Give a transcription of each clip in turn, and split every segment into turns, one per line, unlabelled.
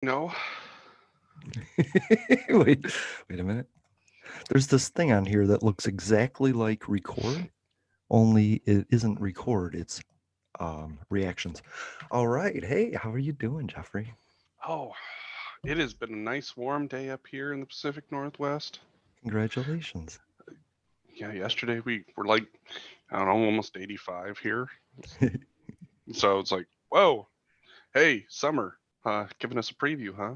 No.
Wait, wait a minute. There's this thing on here that looks exactly like record, only it isn't record. It's reactions. All right. Hey, how are you doing, Jeffrey?
Oh, it has been a nice warm day up here in the Pacific Northwest.
Congratulations.
Yeah, yesterday we were like, I don't know, almost 85 here. So it's like, whoa, hey, summer, giving us a preview, huh?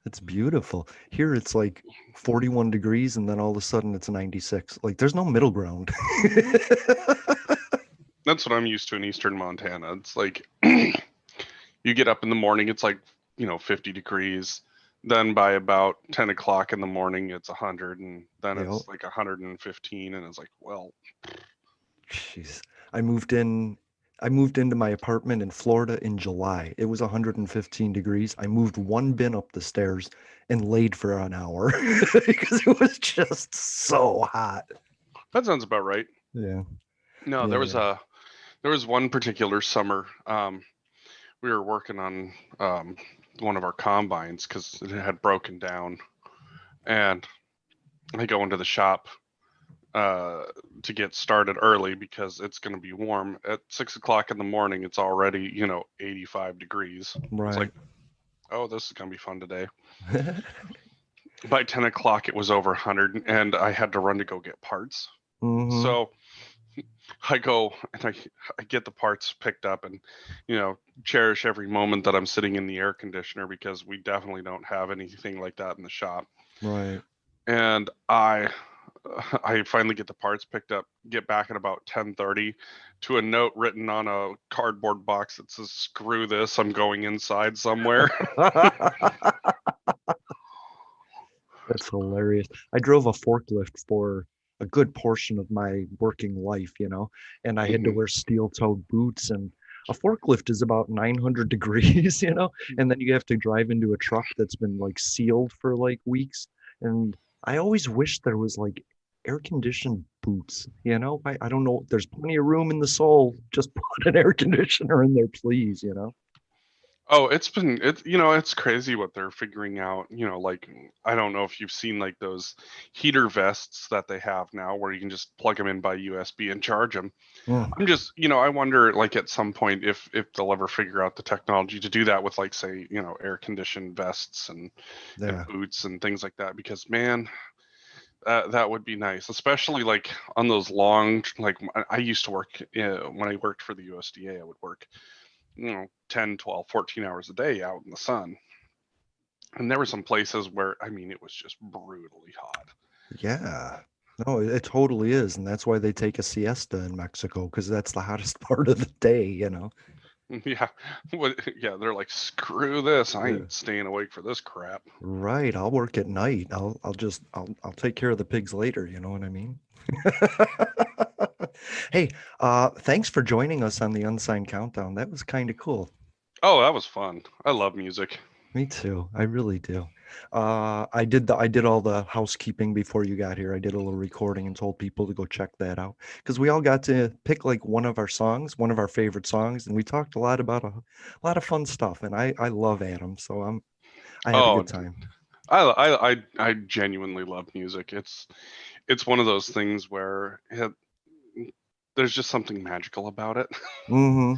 It's beautiful. Here it's like 41 degrees and then all of a sudden it's 96. Like there's no middle ground.
That's what I'm used to in eastern Montana. It's like you get up in the morning, it's like, 50 degrees. Then by about 10 o'clock in the morning, it's 100, and then
Yeah.
it's like 115, and it's like, well,
Jeez. I moved in I moved into my apartment in Florida in July. It was 115 degrees. I moved one bin up the stairs and laid for an hour because it was just so hot.
that sounds about right.
Yeah.
No,
Yeah, yeah.
there was one particular summer. We were working on one of our combines because it had broken down, and I go into the shop uh, to get started early because it's going to be warm. At 6 o'clock in the morning, it's already 85 degrees. It's like,
Right.
oh, this is going to be fun today. By 10 o'clock, it was over 100, and I had to run to go get parts.
Mm-hmm.
So I go and I get the parts picked up, and cherish every moment that I'm sitting in the air conditioner because we definitely don't have anything like that in the shop.
Right.
And I finally get the parts picked up, get back at about 10:30 to a note written on a cardboard box that says screw this, I'm going inside somewhere.
That's hilarious. I drove a forklift for a good portion of my working life, and I had to
Mhm.
wear steel-toed boots and a forklift is about 900 degrees, and then you have to drive into a truck that's been like sealed for like weeks. And I always wish there was like air-conditioned boots. I don't know. There's plenty of room in the soul. Just put an air conditioner in there, please.
Oh, it's crazy what they're figuring out. Like, I don't know if you've seen like those heater vests that they have now where you can just plug them in by USB and charge them.
Mm,
I'm just, I wonder like at some point if they'll ever figure out the technology to do that with like say, air conditioned vests and
yeah.
boots and things like that because man, that would be nice, especially like on those long like I used to work when I worked for the USDA, I would work 10, 12, 14 hours a day out in the sun. And there were some places where I mean it was just brutally hot.
Yeah. No, it totally is. And that's why they take a siesta in Mexico, because that's the hottest part of the day.
Yeah. Yeah, they're like screw this. I
Yeah.
ain't staying awake for this crap.
Right. I'll work at night. I'll take care of the pigs later, you know what I mean? Hey, thanks for joining us on the Unsigned Countdown. That was kind of cool.
Oh, that was fun. I love music.
Me too. I really do. I did all the housekeeping before you got here. I did a little recording and told people to go check that out because we all got to pick like one of our songs, one of our favorite songs, and we talked a lot about a lot of fun stuff. And I love Adam, so I had a
Oh,
good time.
I genuinely love music. It's one of those things where there's just something magical about it.
Hmm.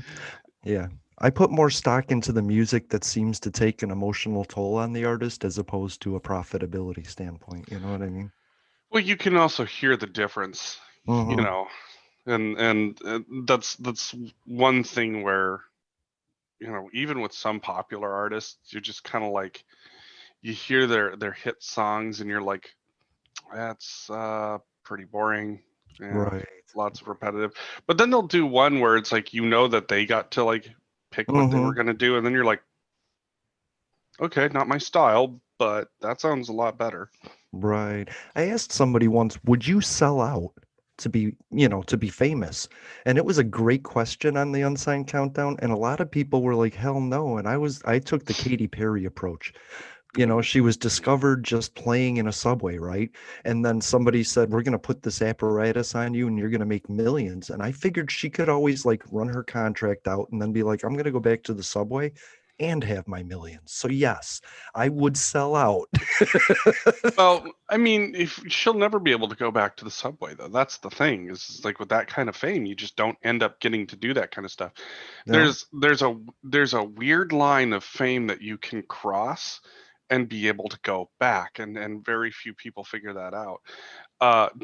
Yeah. I put more stock into the music that seems to take an emotional toll on the artist as opposed to a profitability standpoint. You know what I mean?
Well, you can also hear the difference, you
Hmm.
know, and that's one thing where even with some popular artists, you're just kind of like you hear their hit songs and you're like, that's pretty boring. Yeah,
Right.
lots of repetitive. But then they'll do one where it's like that they got to like pick what they were
Hmm.
gonna do, and then you're like, okay, not my style, but that sounds a lot better.
Right. I asked somebody once, would you sell out to be famous? And it was a great question on the Unsigned Countdown. And a lot of people were like, hell no. And I took the Katy Perry approach. She was discovered just playing in a subway, right? And then somebody said, we're going to put this apparatus on you and you're going to make millions. And I figured she could always like run her contract out and then be like, I'm going to go back to the subway and have my millions. So yes, I would sell out.
Well, I mean, if she'll never be able to go back to the subway, though. That's the thing. Is like with that kind of fame, you just don't end up getting to do that kind of stuff.
No,
There's a weird line of fame that you can cross and be able to go back, and very few people figure that out.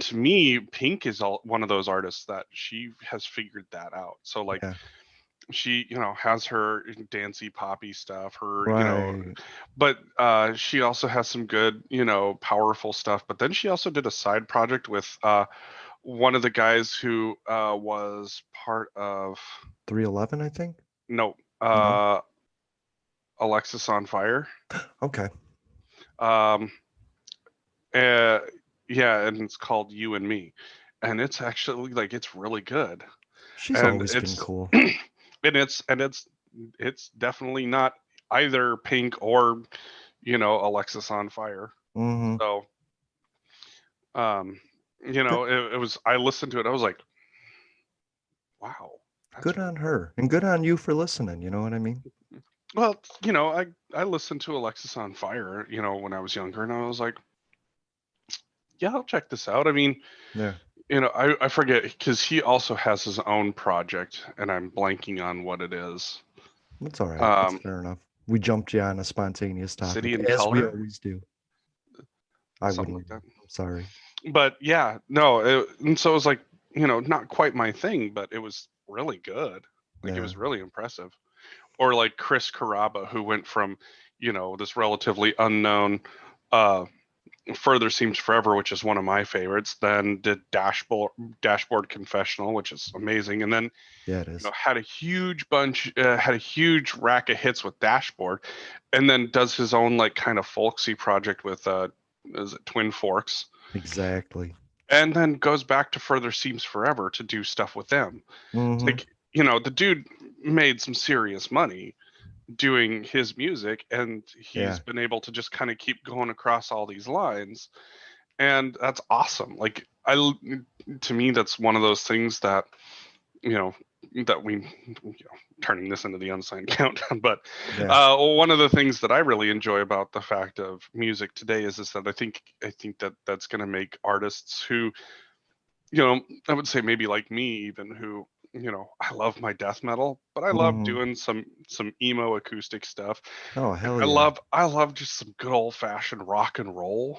To me, Pink is one of those artists that she has figured that out. So like
yeah,
she, has her dancey poppy stuff,
right.
but she also has some good, powerful stuff. But then she also did a side project with one of the guys who was part of
311, I think.
no
No.
Alexis on Fire.
Okay.
Um, uh, yeah, and it's called You and Me, and it's actually like it's really good,
She's
and
always been
it's
cool.
and it's definitely not either Pink or Alexis on Fire.
Hmm.
So um, it was I listened to it, I was like, wow, that's
Good
really
on
good.
her and good on you for listening. You know what I mean?
Well, I listened to Alexis on Fire, when I was younger, and I was like, yeah, I'll check this out. I mean,
Yeah,
I forget because he also has his own project, and I'm blanking on what it is.
that's all right. That's
Um,
fair enough. We jumped you on a spontaneous
City
topic,
in
as we
Color,
always do. I
something
wouldn't.
like that.
I'm sorry.
But yeah, no, and so it was like, not quite my thing, but it was really good. Like it
Yeah.
was really impressive. Or like Chris Caraba, who went from, this relatively unknown uh Further Seems Forever, which is one of my favorites, then did Dashboard Confessional, which is amazing, and then
Yeah, it is.
had a huge rack of hits with Dashboard, and then does his own like kind of folksy project with is it Twin Forks,
Exactly.
and then goes back to Further Seems Forever to do stuff with them. It's
Hmm.
like, the dude made some serious money doing his music, and he's
Yeah.
been able to just kind of keep going across all these lines, and that's awesome. Like to me, that's one of those things that you know that we turning this into the unsigned countdown, but
Yeah.
one of the things that I really enjoy about the fact of music today is that I think that that's going to make artists who, I would say maybe like me even, who, I love my death metal, but I love
Hmm.
doing some emo acoustic stuff.
Oh,
Like
hell
I
yeah.
love I love just some good old fashioned rock and roll,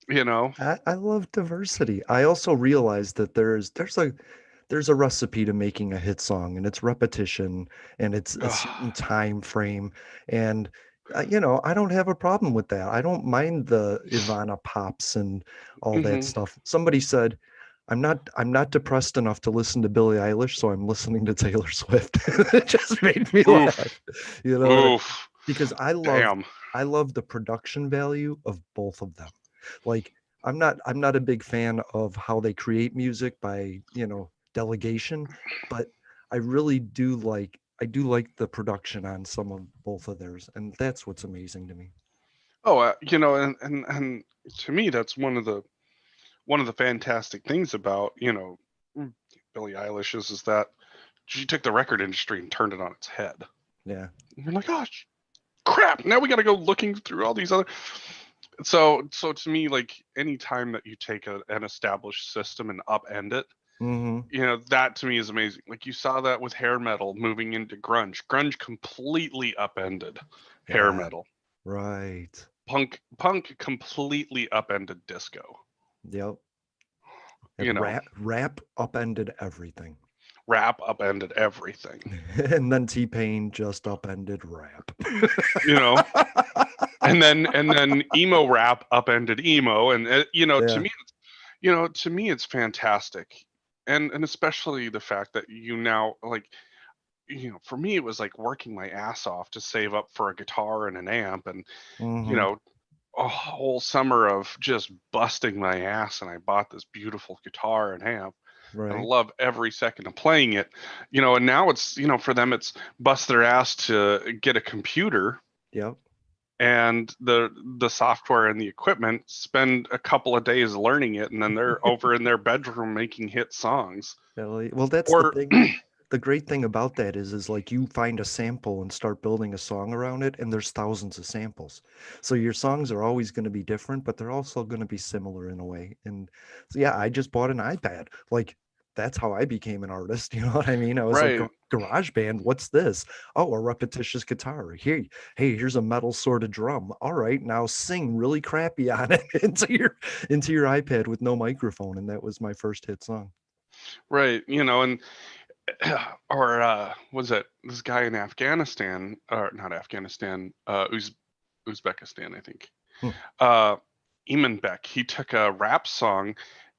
you know.
I love diversity. I also realize that there's a recipe to making a hit song, and it's repetition, and it's a certain time frame, and I don't have a problem with that. I don't mind the Ivana Pops and all that
Hmm.
stuff. Somebody said, I'm not depressed enough to listen to Billie Eilish, so I'm listening to Taylor Swift." It just made me
Oof,
laugh. You know what I mean?
oof,
Because
damn.
I love the production value of both of them. Like I'm not a big fan of how they create music by, delegation, but I do like the production on some of both of theirs, and that's what's amazing to me.
Oh, and to me, that's one of the fantastic things about Billie Eilish is that she took the record industry and turned it on its head.
Yeah.
And you're like, oh crap! Now we got to go looking through all these other. So to me, like any time that you take an established system and upend it,
Hmm.
that to me is amazing. Like you saw that with hair metal moving into grunge. Grunge completely upended hair
Yeah.
metal.
Right.
Punk completely upended disco.
Yep.
You
And
know,
rap upended everything.
rap upended everything.
And then T-Pain just upended rap.
You know, and then emo rap upended emo, and to
Yeah.
me, it's fantastic, and especially the fact that now like for me it was like working my ass off to save up for a guitar and an amp, and you
Hmm.
know a whole summer of just busting my ass, and I bought this beautiful guitar and amp, and I
Right.
love every second of playing it, and now it's for them it's bust their ass to get a computer
Yep.
and the software and the equipment, spend a couple of days learning it, and then they're over in their bedroom making hit songs.
Well, that's the
Or
thing. the great thing about that is like you find a sample and start building a song around it, and there's thousands of samples. So your songs are always going to be different, but they're also going to be similar in a way. And so, yeah, I just bought an iPad. Like that's how I became an artist. You know what I mean? I was like,
Right.
Garage Band, what's this? Oh, a repetitious guitar. Here, hey, here's a metal sort of drum. All right, now sing really crappy on it into your iPad with no microphone. And that was my first hit song.
Right. And or was it this guy in Afghanistan, or not Afghanistan, Uzbekistan, I think.
Hmm,
Uh, Eamon Beck. He took a rap song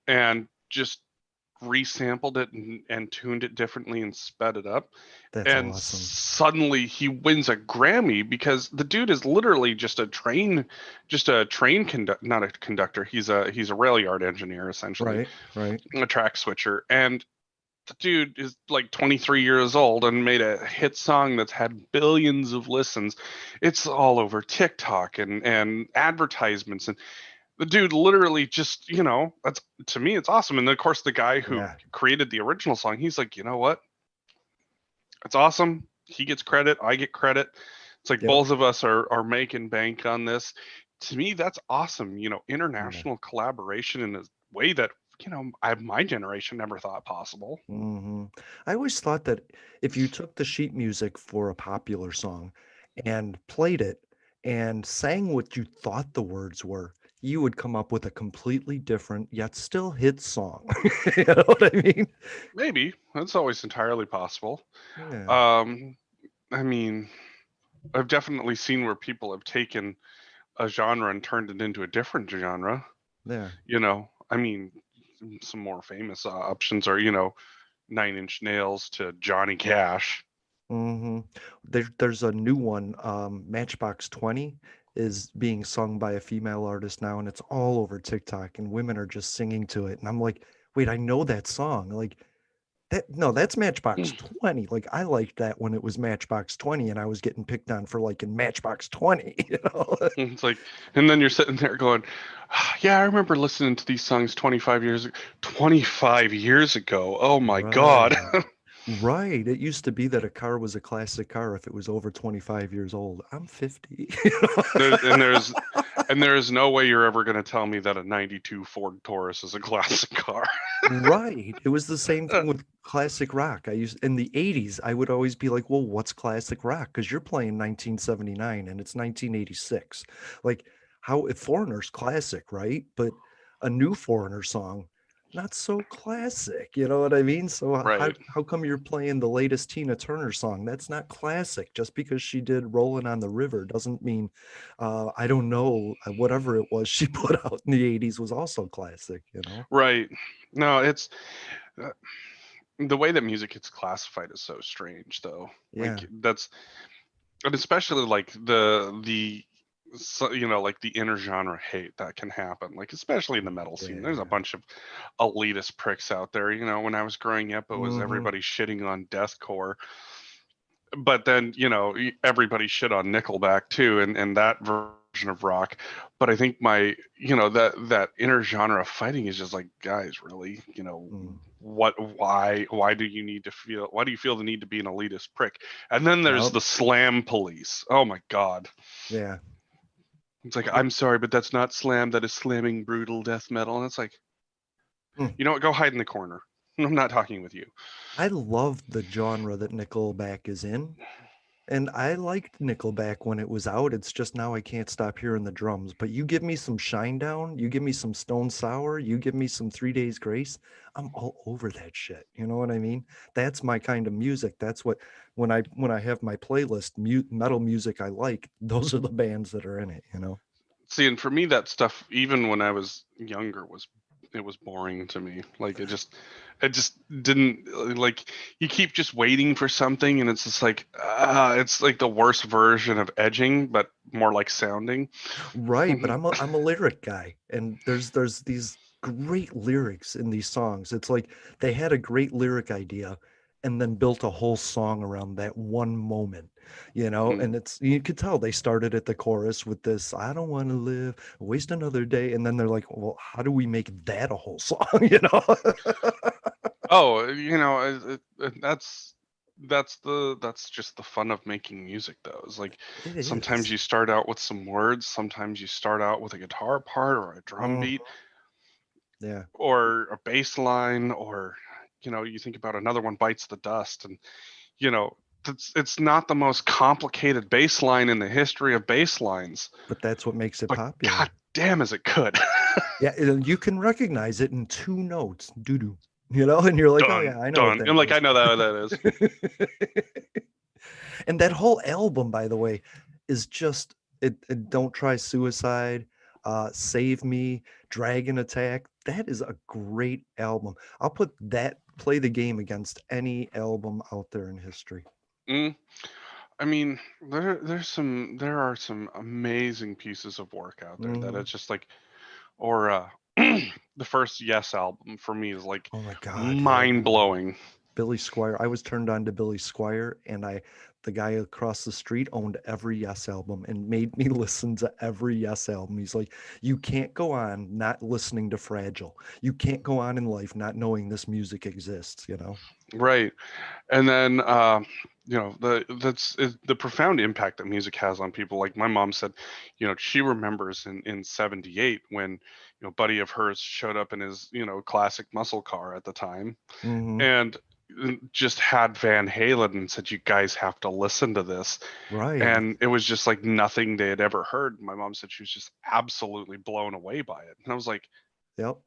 and just resampled it and tuned it differently and sped it up.
that's
And
awesome.
suddenly he wins a Grammy because the dude is literally just a train not a conductor. He's a rail yard engineer essentially,
Right, right.
a track switcher, and the dude is like 23 years old and made a hit song that's had billions of listens. It's all over TikTok and advertisements, and the dude literally just, that's, to me it's awesome. And of course the guy who
Yeah,
created the original song, he's like, you know what? It's awesome. He gets credit, I get credit. It's like
yep.
both of us are making bank on this. To me, that's awesome.
Yeah.
International collaboration in a way that my generation never thought possible.
I always thought that if you took the sheet music for a popular song and played it and sang what you thought the words were, you would come up with a completely different yet still hit song. You know what I mean?
Maybe that's always entirely possible.
Yeah,
Um, I mean, I've definitely seen where people have taken a genre and turned it into a different genre.
there.
I mean, some more famous options are, Nine Inch Nails to Johnny Cash.
hmm there's a new one, Matchbox 20 is being sung by a female artist now, and it's all over TikTok, and women are just singing to it. And I'm like, wait, I know that song. Like, that no, that's Matchbox 20. Like I liked that when it was Matchbox 20 and I was getting picked on for liking Matchbox 20, you know?
It's like, and then you're sitting there going, "Ah, yeah, I remember listening to these songs 25 years ago. Oh my God."
Right. Right. It used to be that a car was a classic car if it was over 25 years old. I'm 50. You
There's and
know?
there's and there is no way you're ever going to tell me that a 92 Ford Taurus is a classic car.
Right. It was the same thing with classic rock. I used in the 80s, I would always be like, well, what's classic rock? Because you're playing 1979 and it's 1986. Like, how if Foreigner's classic, right? But a new Foreigner song, not so classic. You know what I mean? So
Right.
how come you're playing the latest Tina Turner song? That's not classic. Just because she did Rolling on the River doesn't mean I don't know, whatever it was she put out in the 80s was also classic, you know?
Right. No, it's uh, the way that music gets classified is so strange though.
Yeah.
Like that's and especially like the so, like the intergenre hate that can happen, like especially in the metal scene. There's a
Yeah.
bunch of elitist pricks out there. When I was growing up, it was
Mhm.
everybody shitting on deathcore, but then everybody shit on Nickelback too, and that version of rock. But I think that intergenre fighting is just like, guys, really,
Mm.
why do you need to feel why do you feel the need to be an elitist prick? And then there's
Yep.
the slam police. Oh my god.
Yeah.
It's like,
It
I'm sorry, but that's not slam. That is slamming brutal death metal. And it's like,
mm.
you know what? Go hide in the corner. I'm not talking with you.
I love the genre that Nickelback is in, and I liked Nickelback when it was out. It's just now I can't stop hearing the drums. But you give me some Shinedown, you give me some Stone Sour, you give me some 3 Days Grace, I'm all over that shit. You know what I mean? That's my kind of music. That's what when I have my playlist, metal music I like, those are the bands that are in it, you know?
See, and for me, that stuff, even when I was younger, it was boring to me. Like it just didn't like. You keep just waiting for something, and it's just like, it's like the worst version of edging, but more like sounding.
Right, but I'm a lyric guy, and there's these great lyrics in these songs. It's like they had a great lyric idea and then built a whole song around that one moment, you know?
Mhm.
And it's you could tell they started at the chorus with this, I don't want to live, waste another day. And then they're like, well, how do we make that a whole song, you know?
Oh, that's. that's just the fun of making music though. Is like
It
sometimes
is.
you start out with some words, sometimes you start out with a guitar part or a drum
Mm,
beat
yeah.
or a bass line, or you think about another one bites the dust, and you know it's not the most complicated bass line in the history of bass lines,
But that's what makes it
but god
popular.
damn is it good.
Yeah, you can recognize it in two notes, doo doo, and you're like, oh
Done,
yeah, I know what
done.
that
And like I
is.
know that is.
And that whole album, by the way, is just Don't Try Suicide, Save Me, Dragon Attack. That is a great album. I'll put that Play the Game against any album out there in history.
Mm, I mean, there are some amazing pieces of work out there that
Hmm.
it's just like, or the first Yes album for me is like
Oh my God, yeah.
mind blowing.
Billy Squire. I was turned on to Billy Squire, and the guy across the street owned every Yes album and made me listen to every Yes album. He's like, you can't go on not listening to Fragile. You can't go on in life not knowing this music exists.
Right. And then the profound impact that music has on people. Like my mom said, she remembers in 78 when a buddy of hers showed up in his classic muscle car at the time,
Hmm.
and just had Van Halen and said, you guys have to listen to this.
Right.
And it was just like nothing they had ever heard. My mom said she was just absolutely blown away by it, and I was like,
Yep.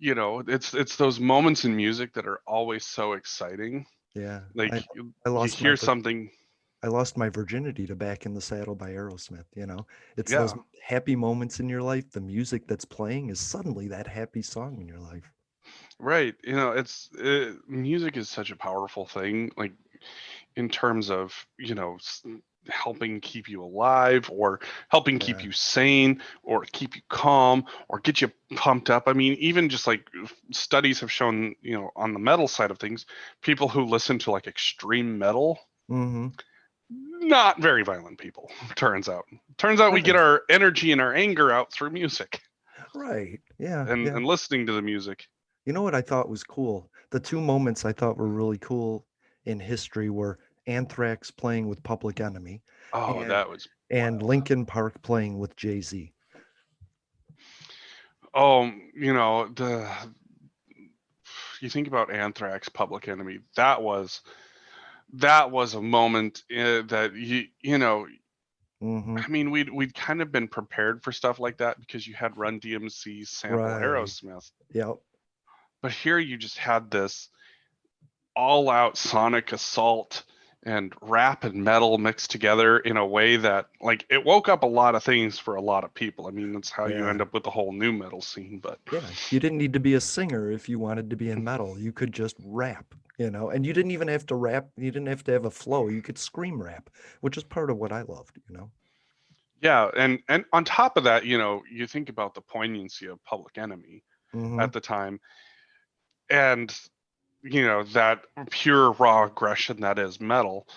it's those moments in music that are always so exciting.
Yeah.
Like
I
you
lost my
hear something.
I lost my virginity to Back in the Saddle by Aerosmith. It's those
Yeah,
happy moments in your life. The music that's playing is suddenly that happy song in your life.
right. Music is such a powerful thing, like in terms of helping keep you alive, or helping keep
Yeah.
you sane, or keep you calm, or get you pumped up. I mean, even just like studies have shown, on the metal side of things, people who listen to like extreme metal,
Hmm.
not very violent people. Turns out we get
Right.
our energy and our anger out through music,
Right. Yeah.
and
Yeah.
listening to the music.
You know what I thought was cool? The two moments I thought were really cool in history were Anthrax playing with Public Enemy
Oh,
and
that was
and
wild.
Linkin Park playing with Jay-Z.
Oh, the you think about Anthrax, Public Enemy. That was a moment that
Hmm.
I mean, we'd kind of been prepared for stuff like that because you had Run DMC sample
Right.
Aerosmith,
Yep.
but here you just had this all-out sonic assault and rap and metal mixed together in a way that, like, it woke up a lot of things for a lot of people. I mean, that's how you
Yeah.
end up with the whole new metal scene. But
Yeah. You didn't need to be a singer if you wanted to be in metal. You could just rap. And you didn't even have to rap. You didn't have to have a flow. You could scream rap, which is part of what I loved.
yeah, and on top of that, you think about the poignancy of Public Enemy
Hmm.
at the time, and that pure raw aggression that is metal.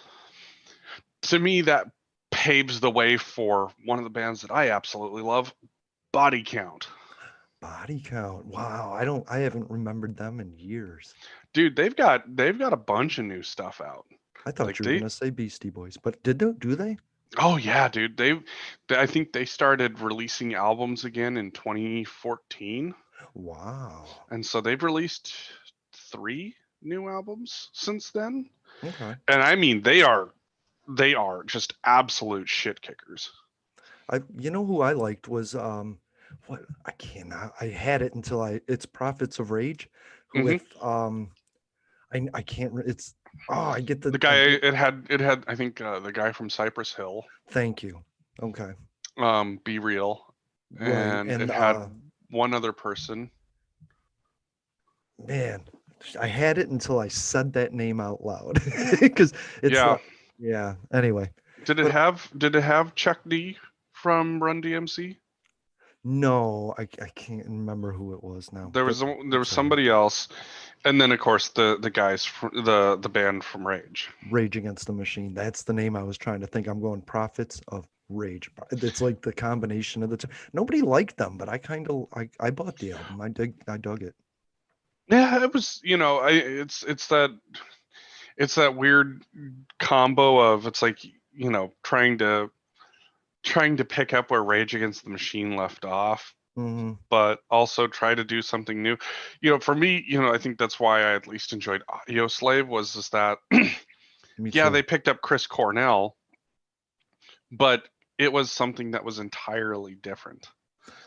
To me, that paves the way for one of the bands that I absolutely love, Body Count.
Body Count. Wow. I haven't remembered them in years.
Dude, they've got a bunch of new stuff out.
I thought
Like
you were
they
gonna say Beastie Boys, but do they?
Oh yeah, dude. I think they started releasing albums again in 2014,
Wow.
and so they've released 3 new albums since then.
Okay.
And I mean, they are just absolute shit kickers.
You know who I liked was what I cannot I had it until it's Prophets of Rage who
Hmm.
with I can't it's oh I get
The
the
guy
I get
it had I think the guy from Cypress Hill,
thank you. Okay.
Be Real,
Right.
and it
And
had one other person.
man, I had it until I said that name out loud because it's
Yeah.
like yeah, anyway.
Did it
But
have did it have Chuck D from Run DMC?
no, I can't remember who it was now.
There
But
was there was
that's all right.
somebody else, and then of course the guys from the band from Rage.
Rage Against the Machine. That's the name I was trying to think. I'm going Prophets of Rage. It's like the combination of the two. Nobody liked them, but I bought the album. I dug it.
Yeah, it was, I it's it's that weird combo of, it's like, trying to pick up where Rage Against the Machine left off,
Hmm.
but also try to do something new. For me, I think that's why I at least enjoyed Audio Slave, was just that
Me
yeah,
too.
they picked up Chris Cornell, but it was something that was entirely different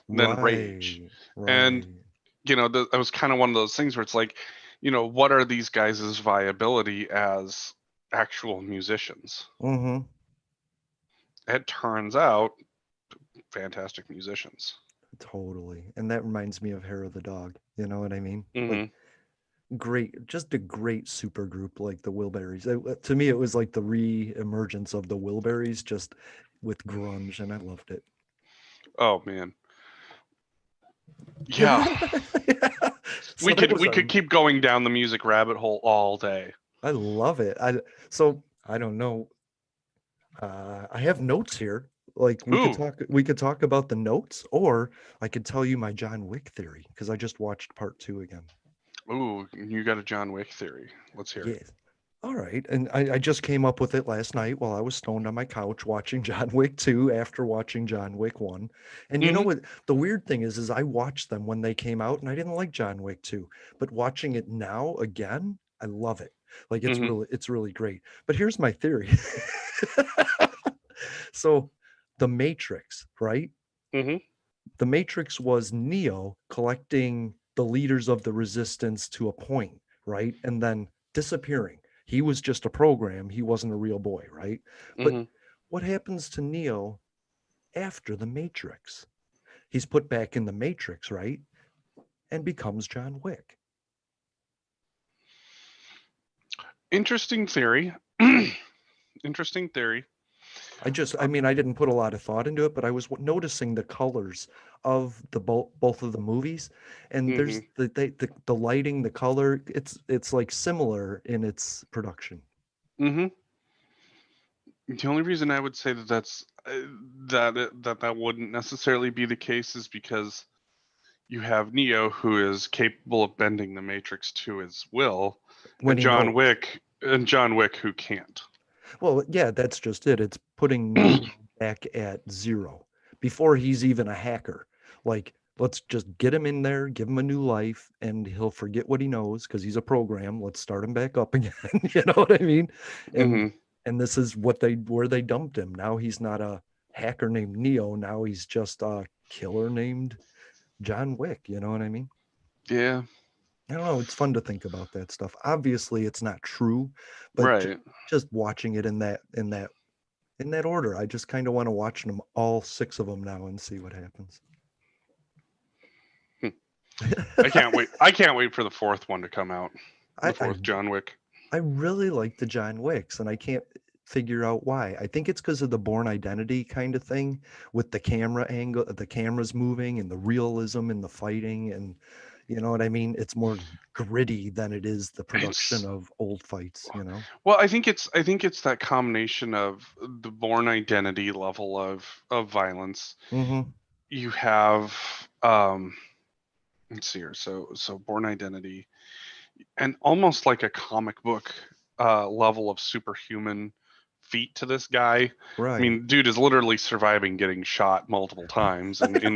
than Rage.
Right,
And
right.
that was kind of one of those things where it's like, what are these guys' viability as actual musicians?
Hmm.
It turns out, fantastic musicians.
Totally. And that reminds me of Hair of the Dog. You know what I mean? Like
Hmm.
great, just a great super group like the Wilburys. To me, it was like the re-emergence of the Wilburys, just with grunge, and I loved it.
Oh man, yeah.
Yeah. So
We
that
could
was
we
a
could keep going down the music rabbit hole all day.
I love it. I don't know. I have notes here. Like
Ooh,
we could talk about the notes, or I could tell you my John Wick theory because I just watched part two again.
ooh, you got a John Wick theory. Let's hear it.
Yes. All right. And I just came up with it last night while I was stoned on my couch watching John Wick 2 after watching John Wick 1. And you know
Hmm.
what? The weird thing is I watched them when they came out and I didn't like John Wick 2. But watching it now again, I love it. Like
Hmm.
it's really great. But here's my theory. So the Matrix, right?
Hmm.
The Matrix was Neo collecting the leaders of the resistance to a point, right? And then disappearing. He was just a program. He wasn't a real boy, right? But
Hmm.
what happens to Neo after the Matrix? He's put back in the Matrix, right? And becomes John Wick.
Interesting theory. Interesting theory.
I mean, I didn't put a lot of thought into it, but I was noticing the colors of the both of the movies, and
Hmm.
there's the lighting, the color. It's like similar in its production.
Hmm. The only reason I would say that that wouldn't necessarily be the case is because you have Neo, who is capable of bending the Matrix to his will,
When he knows.
And John Wick, who can't.
Well, yeah, that's just it. It's putting Neo back at zero before he's even a hacker. Like, let's just get him in there, give him a new life, and he'll forget what he knows because he's a program. Let's start him back up again. You know what I mean? And
Hmm.
and this is where they dumped him. Now he's not a hacker named Neo. Now he's just a killer named John Wick. You know what I mean?
Yeah.
I don't know. It's fun to think about that stuff. Obviously, it's not true, but
Right.
just watching it in that order, I just kind of want to watch them all six of them now and see what happens.
Hmm. I can't wait. I can't wait for the fourth one to come out.
I,
The
I
fourth John Wick.
I really like the John Wicks, and I can't figure out why. I think it's because of the Born Identity kind of thing with the camera angle, the cameras moving, and the realism in the fighting, and you know what I mean. It's more gritty than it is the production
It's
of old fights. You know.
well, I think it's that combination of the Born Identity level of violence.
Mm-hmm.
You have let's see here. So Born Identity, and almost like a comic book level of superhuman feat to this guy. I
Right.
mean, dude is literally surviving getting shot multiple times
I
and
know,
in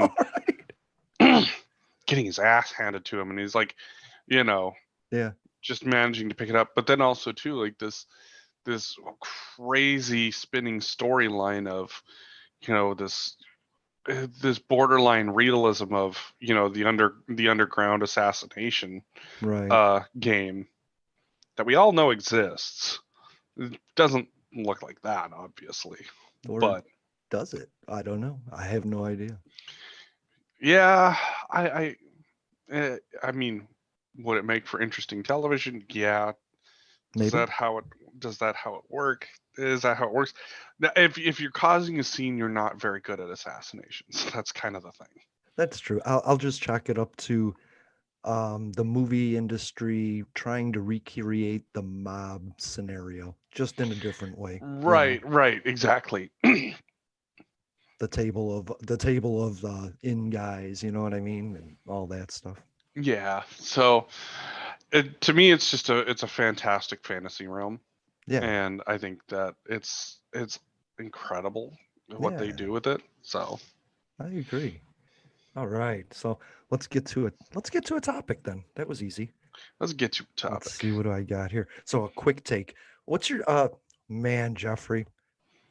right?
getting his ass handed to him, and he's like, you know,
Yeah.
just managing to pick it up. But then also too, like this crazy spinning storyline of this borderline realism of the underground assassination
Right.
game that we all know exists. It doesn't look like that, obviously,
Or
but
does it? I don't know. I have no idea.
yeah, I mean, would it make for interesting television? Yeah. Does
Maybe.
that how it does that how it work? Is that how it works? Now, if you're causing a scene, you're not very good at assassinations. That's kind of the thing.
That's true. I'll just chalk it up to the movie industry trying to recreate the mob scenario, just in a different way, you know.
Right, right, exactly.
The table of in guys, you know what I mean, and all that stuff.
Yeah. So To me, it's a fantastic fantasy realm,
Yeah,
and I think that it's incredible what they
yeah,
do with it. So
I agree. All right, so let's get to it. Let's get to a topic then. That was easy.
let's get to a
Let's
topic.
see what do I got here. So a quick take. What's your man, Jeffrey?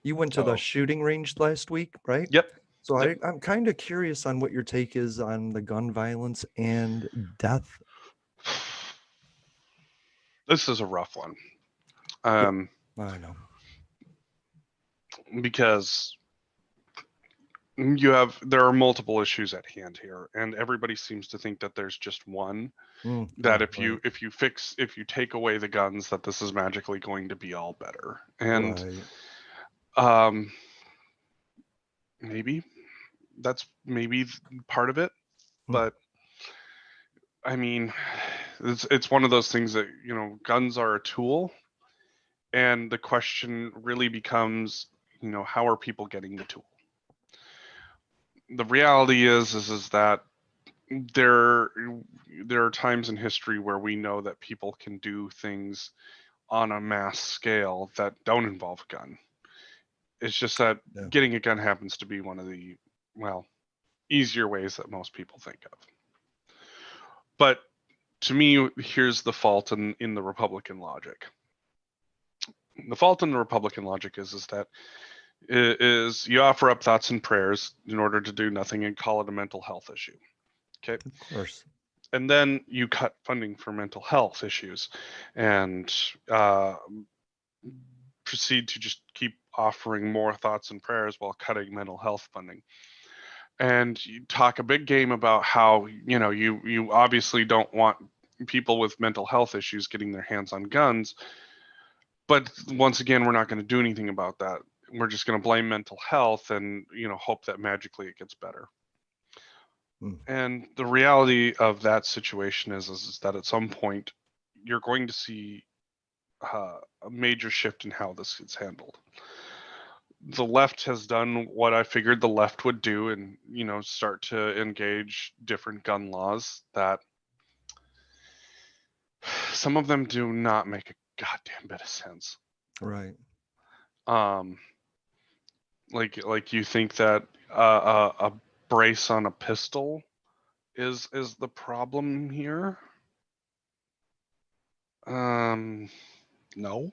You went to the
Oh,
shooting range last week, right?
yep,
So
yep.
I'm kind of curious on what your take is on the gun violence and death.
This is a rough one,
Yeah,
um,
I know.
because there are multiple issues at hand here, and everybody seems to think that there's just one. That
Yeah,
if
right,
you take away the guns, that this is magically going to be all better. And
right.
um, maybe that's maybe part of it,
Mm,
but I mean, it's one of those things that guns are a tool, and the question really becomes, how are people getting the tool? The reality is that there there are times in history where we know that people can do things on a mass scale that don't involve a gun. It's just that
yeah,
getting a gun happens to be one of the, well, easier ways that most people think of. But to me, here's the fault in the Republican logic. The fault in the Republican logic is that is you offer up thoughts and prayers in order to do nothing and call it a mental health issue. Okay.
of course.
And then you cut funding for mental health issues and uh, proceed to just keep offering more thoughts and prayers while cutting mental health funding. And you talk a big game about how you obviously don't want people with mental health issues getting their hands on guns, but once again, we're not going to do anything about that. We're just going to blame mental health and hope that magically it gets better.
Mm,
And the reality of that situation is that at some point you're going to see a major shift in how this gets handled. The left has done what I figured the left would do, and start to engage different gun laws that some of them do not make a goddamn bit of sense.
right.
Um, like you think that a brace on a pistol is the problem here? Um, no,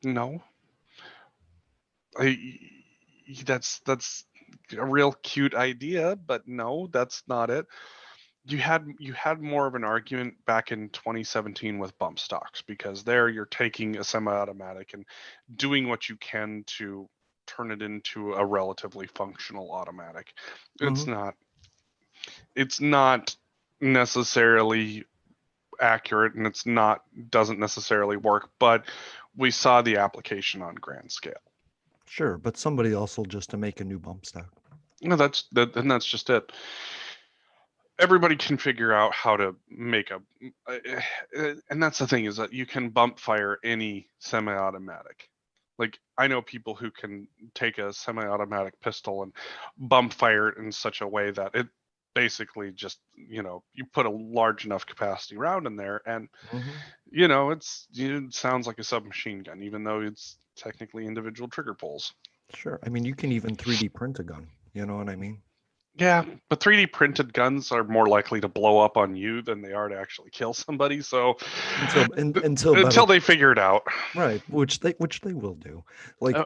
no. I, that's a real cute idea, but no, that's not it. You had more of an argument back in 2017 with bump stocks, because there you're taking a semi-automatic and doing what you can to turn it into a relatively functional automatic.
Hmm.
It's not necessarily accurate, and it's not doesn't necessarily work, but we saw the application on grand scale.
Sure, but somebody else will just to make a new bump stock.
No, and that's just it. Everybody can figure out how to make and that's the thing, is that you can bump fire any semi-automatic. Like, I know people who can take a semi-automatic pistol and bump fire it in such a way that it basically just, you put a large enough capacity round in there, and
Hmm.
it sounds like a submachine gun, even though it's technically individual trigger pulls.
Sure. I mean, you can even 3D print a gun. You know what I mean?
Yeah, but 3D printed guns are more likely to blow up on you than they are to actually kill somebody. So
Until better,
until they figure it out.
right? Which they will do. Like
Oh,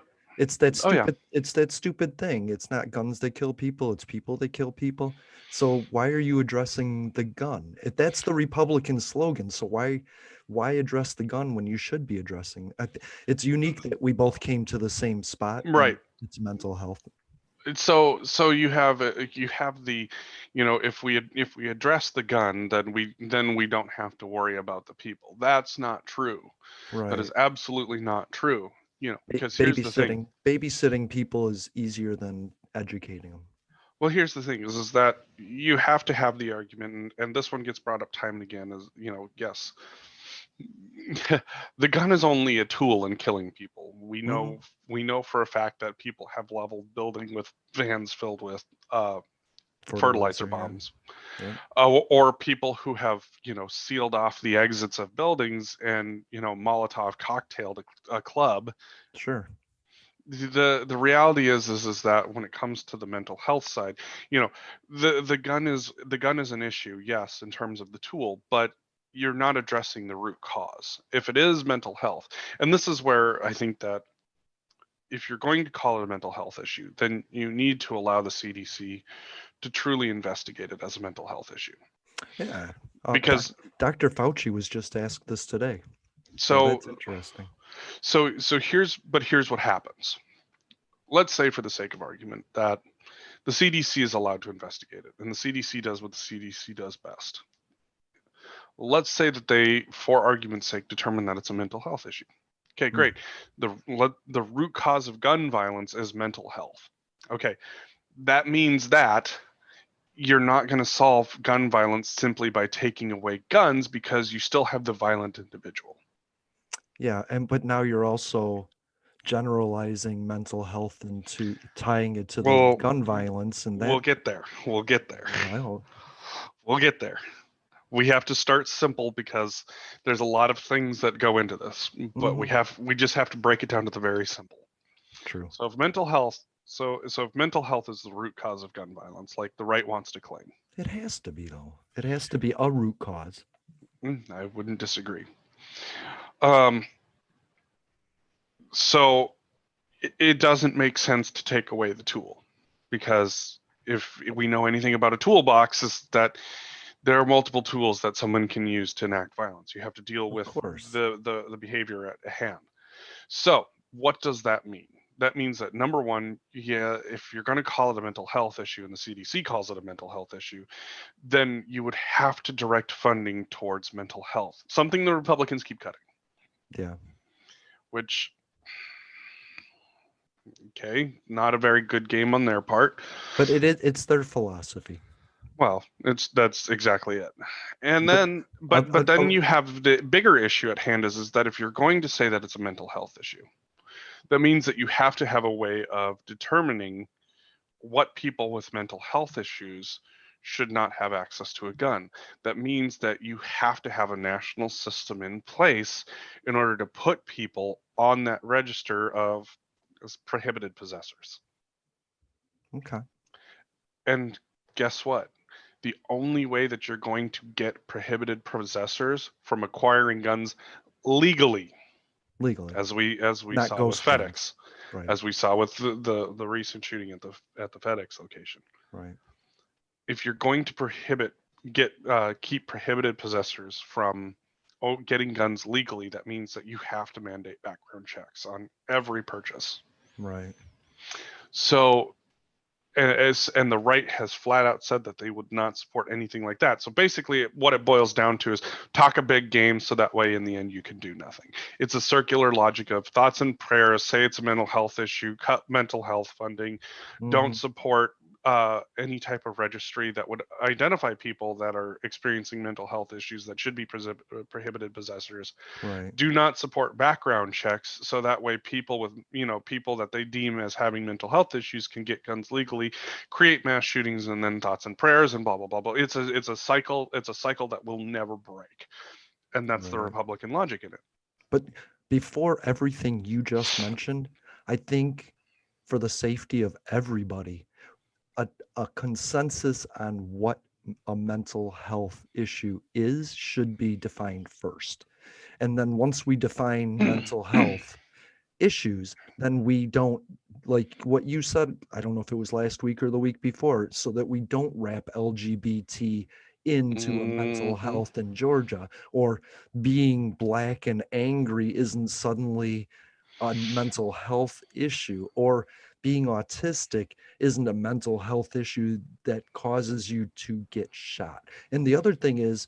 oh yeah,
it's that stupid thing. It's not guns that kill people, it's people that kill people. So why are you addressing the gun? If that's the Republican slogan, so why address the gun when you should be addressing? It's unique that we both came to the same spot, and
right.
it's mental health.
So you have the, if we address the gun, then we don't have to worry about the people. That's not true. That
Right.
is absolutely not true. Because here's the thing.
Babysitting people is easier than educating them.
Well, here's the thing is that you have to have the argument, and this one gets brought up time and again, is, yes, the gun is only a tool in killing people. We
Hmm.
know we know for a fact that people have leveled building with vans filled with fertilizer
Yeah.
bombs,
Yep.
or people who have sealed off the exits of buildings and Molotov cocktailed a club.
Sure.
The reality is that when it comes to the mental health side, the gun is an issue, yes, in terms of the tool, but you're not addressing the root cause. If it is mental health, and this is where I think that if you're going to call it a mental health issue, then you need to allow the CDC to truly investigate it as a mental health issue.
Yeah.
Because
Dr. Fauci was just asked this today. So
so
that's interesting.
here's what happens. Let's say, for the sake of argument, that the CDC is allowed to investigate it, and the CDC does what the CDC does best. Let's say that they, for argument's sake, determine that it's a mental health issue. Okay, great. The root cause of gun violence is mental health. Okay, that means that you're not going to solve gun violence simply by taking away guns, because you still have the violent individual.
Yeah, but now you're also generalizing mental health into tying it to the
Well,
gun violence, and
we'll
that
get there. We'll get there.
well,
We'll get there. We have to start simple because there's a lot of things that go into this, but we just have to break it down to the very simple.
true.
So if mental health if mental health is the root cause of gun violence, like the right wants to claim,
It has to be, though. It has to be a root cause.
I wouldn't disagree. Um, so it doesn't make sense to take away the tool, because if we know anything about a toolbox, is that there are multiple tools that someone can use to enact violence. You have to deal with the behavior at hand. So what does that mean? That means that, number one, if you're going to call it a mental health issue and the CDC calls it a mental health issue, then you would have to direct funding towards mental health, something the Republicans keep cutting.
Yeah.
Which, okay, not a very good game on their part.
But it's their philosophy.
Well, that's exactly it. And then, but then you have the bigger issue at hand is that if you're going to say that it's a mental health issue, that means that you have to have a way of determining what people with mental health issues should not have access to a gun. That means that you have to have a national system in place in order to put people on that register of as prohibited possessors.
Okay.
And guess what? The only way that you're going to get prohibited possessors from acquiring guns legally, as we
Not
saw with
ghost
FedEx,
guns. Right.
as we saw with the recent shooting at the FedEx location.
Right.
If you're going to keep prohibited possessors from getting guns legally, that means that you have to mandate background checks on every purchase.
Right.
So, and the right has flat out said that they would not support anything like that. So basically what it boils down to is talk a big game, so that way in the end you can do nothing. It's a circular logic of thoughts and prayers, say it's a mental health issue, cut mental health funding, don't support any type of registry that would identify people that are experiencing mental health issues that should be prohibited possessors.
Right.
Do not support background checks, so that way people with people that they deem as having mental health issues can get guns legally, create mass shootings, and then thoughts and prayers and blah blah blah blah. It's a cycle. It's a cycle that will never break, and that's the Republican logic in it.
But before everything you just mentioned, I think for the safety of everybody, a consensus on what a mental health issue is should be defined first. And then once we define mental health issues, then we don't, like what you said, I don't know if it was last week or the week before, so that we don't wrap LGBT into a mental health in Georgia, or being black and angry isn't suddenly a mental health issue, or being autistic isn't a mental health issue that causes you to get shot. And the other thing is,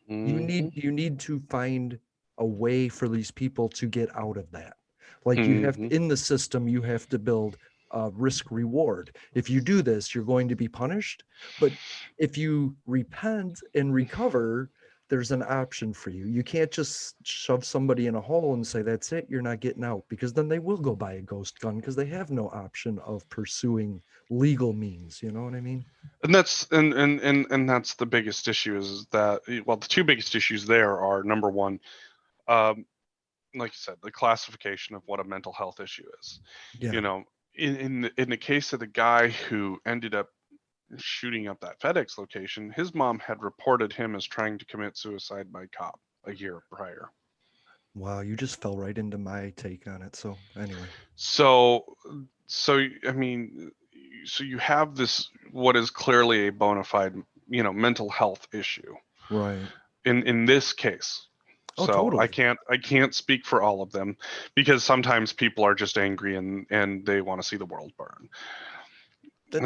you need to find a way for these people to get out of that. Like you have in the system, you have to build a risk reward. If you do this, you're going to be punished. But if you repent and recover, there's an option for you. You can't just shove somebody in a hole and say, that's it, you're not getting out, because then they will go buy a ghost gun because they have no option of pursuing legal means. You know what I mean?
And that's and that's the biggest issue is that, well, the two biggest issues there are, number one, um, like you said, the classification of what a mental health issue is.
Yeah.
You know, in the case of the guy who ended up shooting up that FedEx location, his mom had reported him as trying to commit suicide by cop a year prior.
Wow, you just fell right into my take on it. So anyway,
So, so I mean, so you have this what is clearly a bona fide, mental health issue
right.
in this case.
Oh,
So I
totally.
can't speak for all of them, because sometimes people are just angry and they want to see the world burn,
That's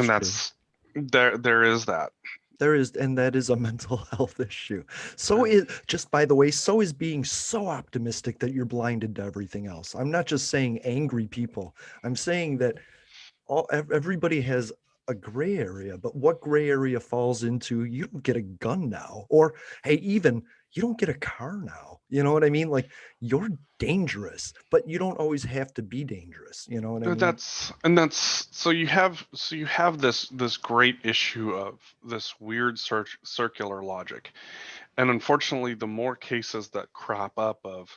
and
true.
there is that.
There is, and that is a mental health issue. So
Uh,
is, just by the way, so is being so optimistic that you're blinded to everything else. I'm not just saying angry people. I'm saying that everybody has a gray area, but what gray area falls into you don't get a gun now, or hey, even you don't get a car now. You know what I mean? Like you're dangerous, but you don't always have to be dangerous. You know what I mean?
that's so you have this great issue of this weird circular logic. And unfortunately, the more cases that crop up of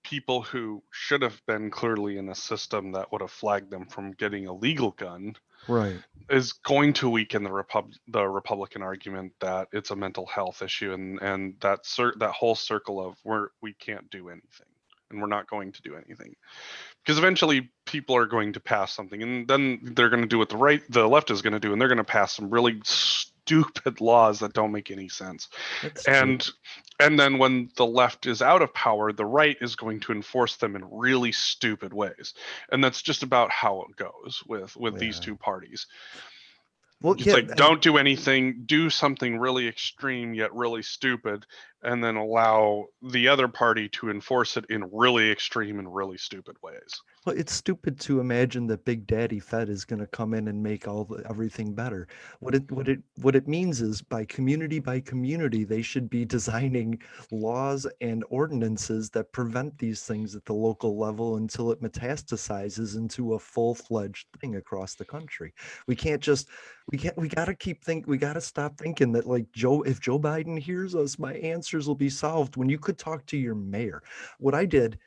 people who should have been clearly in a system that would have flagged them from getting a legal gun
Right.
is going to weaken the Republican argument that it's a mental health issue, and that whole circle of we can't do anything and we're not going to do anything, because eventually people are going to pass something, and then they're going to do what the left is going to do, and they're going to pass some really stupid laws that don't make any sense.
That's true.
And then when the left is out of power, the right is going to enforce them in really stupid ways. And that's just about how it goes with these
Yeah.
two parties.
Well,
It's
yeah,
like, don't do anything, do something really extreme yet really stupid, and then allow the other party to enforce it in really extreme and really stupid ways.
well, it's stupid to imagine that Big Daddy Fed is going to come in and make everything better. What it means is by community, they should be designing laws and ordinances that prevent these things at the local level until it metastasizes into a full-fledged thing across the country. We can't just we got to we got to stop thinking that like if Joe Biden hears us, my answers will be solved when you could talk to your mayor. What I did,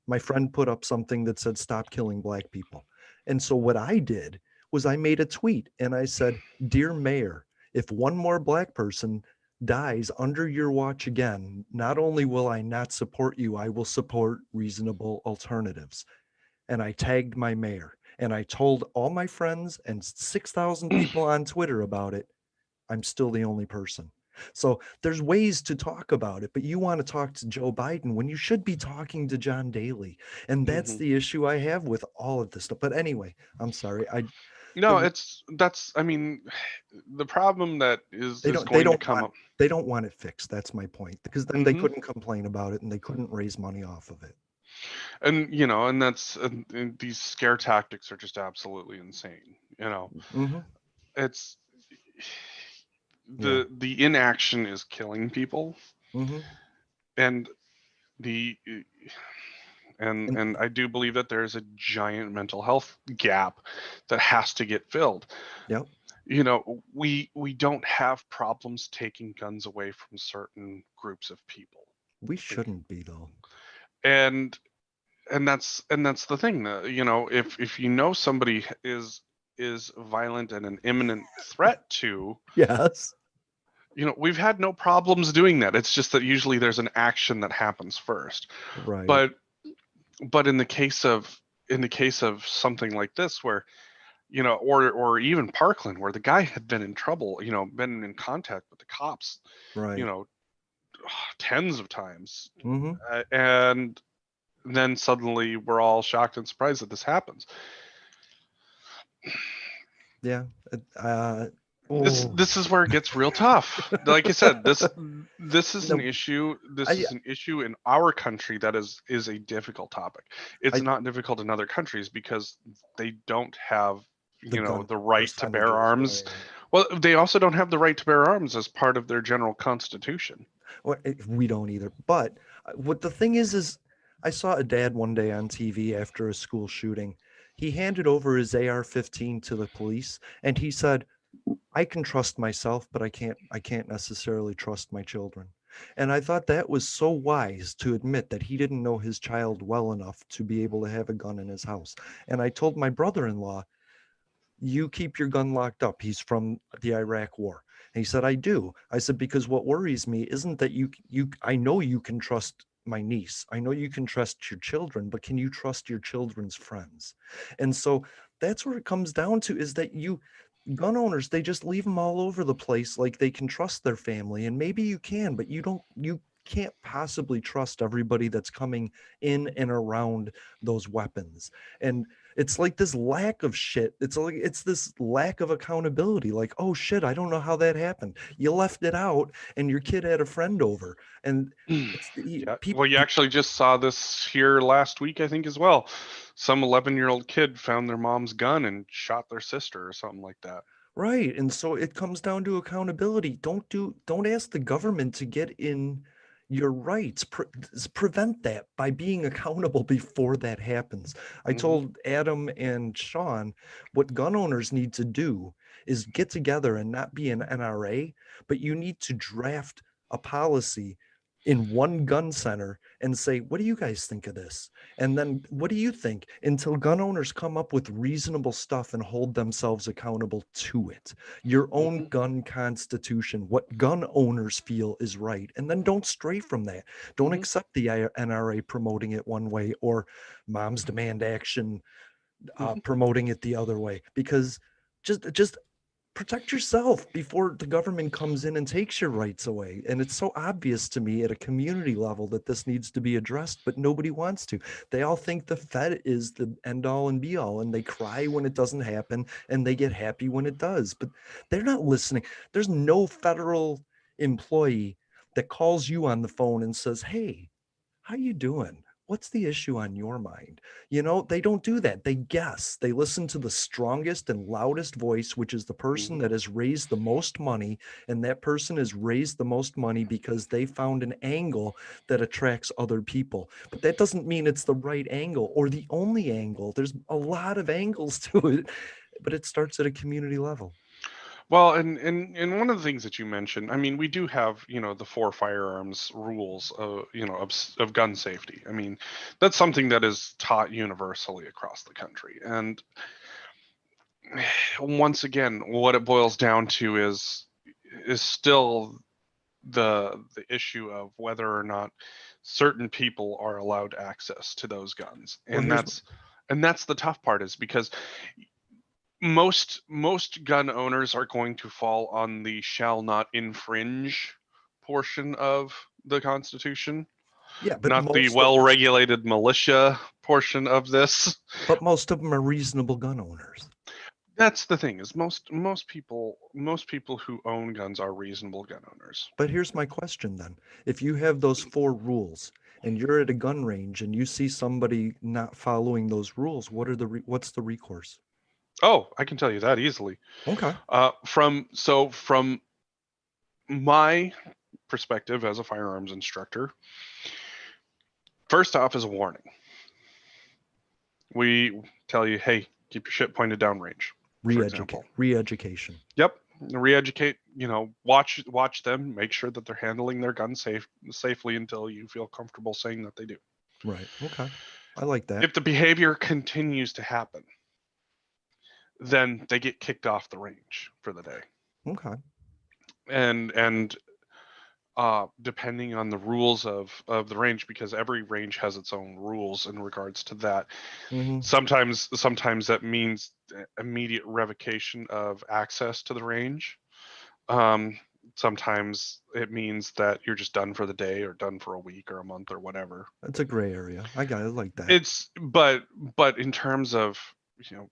my friend put up something that said, stop killing black people. And so what I did was I made a tweet and I said, Dear Mayor, if one more black person dies under your watch again, not only will I not support you, I will support reasonable alternatives. And I tagged my mayor and I told all my friends and 6,000 people on Twitter about it. I'm still the only person. So there's ways to talk about it, but you want to talk to Joe Biden when you should be talking to John Daly. And that's
Hmm.
the issue I have with all of this stuff. But anyway, I'm sorry.
No,
The,
I mean, the problem that is
they
is
don't they
going to
don't
come
want
up.
they don't want it fixed. That's my point. Because then they
Hmm.
couldn't complain about it and they couldn't raise money off of it.
And that's and these scare tactics are just absolutely insane.
Hmm.
It's
Yeah.
the inaction is killing people,
Hmm.
and the
And
and I do believe that there is a giant mental health gap that has to get filled.
yep,
We don't have problems taking guns away from certain groups of people.
we
Like,
shouldn't be though.
and that's the thing. If somebody is violent and an imminent threat to,
Yes.
we've had no problems doing that. It's just that usually there's an action that happens first.
Right.
But but in the case of something like this, where or even Parkland, where the guy had been in trouble, been in contact with the cops, you
Right.
know tens of times,
Hmm.
and then suddenly we're all shocked and surprised that this happens.
Yeah.
this
Oh,
this is where it gets real tough. Like I said, this is an
no,
issue. This
I
is an issue in our country that is a difficult topic. It's
I
not difficult in other countries because they don't have
the gun
the right to bear
percentages,
arms,
right?
Well, they also don't have the right to bear arms as part of their general constitution.
We don't either. But what the thing is I saw a dad one day on TV after a school shooting. He handed over his AR-15 to the police, and he said, I can trust myself, but I can't necessarily trust my children. And I thought that was so wise to admit that he didn't know his child well enough to be able to have a gun in his house. And I told my brother-in-law, you keep your gun locked up. He's from the Iraq war. And he said, I do. I said, because what worries me isn't that I know you can trust my niece. I know you can trust your children, but can you trust your children's friends? And so that's where it comes down to, is that gun owners, they just leave them all over the place, like they can trust their family. And maybe you can, but you can't possibly trust everybody that's coming in and around those weapons. And it's like this lack of shit. It's this lack of accountability. Like, oh shit, I don't know how that happened. You left it out, and your kid had a friend over, and it's
Yeah.
people.
Well, you actually just saw this here last week, I think, as well. Some 11-year-old kid found their mom's gun and shot their sister or something like that.
Right. And so it comes down to accountability. Don't ask the government to get in your rights. Prevent that by being accountable before that happens. I
Hmm.
told Adam and Sean what gun owners need to do is get together and not be an NRA, but you need to draft a policy in one gun center and say, what do you guys think of this? And then what do you think, until gun owners come up with reasonable stuff and hold themselves accountable to it? Your own
Hmm.
gun constitution, what gun owners feel is right. And then don't stray from that. Don't
Hmm.
accept the NRA promoting it one way, or Moms Demand Action
Hmm.
promoting it the other way, because just protect yourself before the government comes in and takes your rights away. And it's so obvious to me at a community level that this needs to be addressed, but nobody wants to. They all think the Fed is the end all and be all, and they cry when it doesn't happen and they get happy when it does. But they're not listening. There's no federal employee that calls you on the phone and says, hey, how you doing? What's the issue on your mind? They don't do that. They guess. They listen to the strongest and loudest voice, which is the person
Hmm.
that has raised the most money. And that person has raised the most money because they found an angle that attracts other people. But that doesn't mean it's the right angle or the only angle. There's a lot of angles to it, but it starts at a community level.
Well, and one of the things that you mentioned, I mean, we do have, the four firearms rules, of gun safety. I mean, that's something that is taught universally across the country. And once again, what it boils down to is still the issue of whether or not certain people are allowed access to those guns.
Well,
And
here's
that's the tough part, is because most gun owners are going to fall on the shall not infringe portion of the Constitution,
yeah, but
not the well-regulated militia portion of this.
most of them are reasonable gun owners.
That's the thing, is most people who own guns are reasonable gun owners.
But here's my question then. If you have those four rules and you're at a gun range and you see somebody not following those rules, what's the recourse?
Oh, I can tell you that easily.
Okay.
From my perspective as a firearms instructor, first off is a warning. We tell you, hey, keep your shit pointed downrange, for example.
Re-education.
Yep, re-educate. Watch them. Make sure that they're handling their gun safely until you feel comfortable saying that they do.
Right. Okay. I like that.
If the behavior continues to happen, then they get kicked off the range for the day.
Okay.
And depending on the rules of the range, because every range has its own rules in regards to that.
Mm-hmm.
Sometimes that means immediate revocation of access to the range. Um, Sometimes it means that you're just done for the day or done for a week or a month or whatever.
That's a gray area. I like that.
It's but in terms of,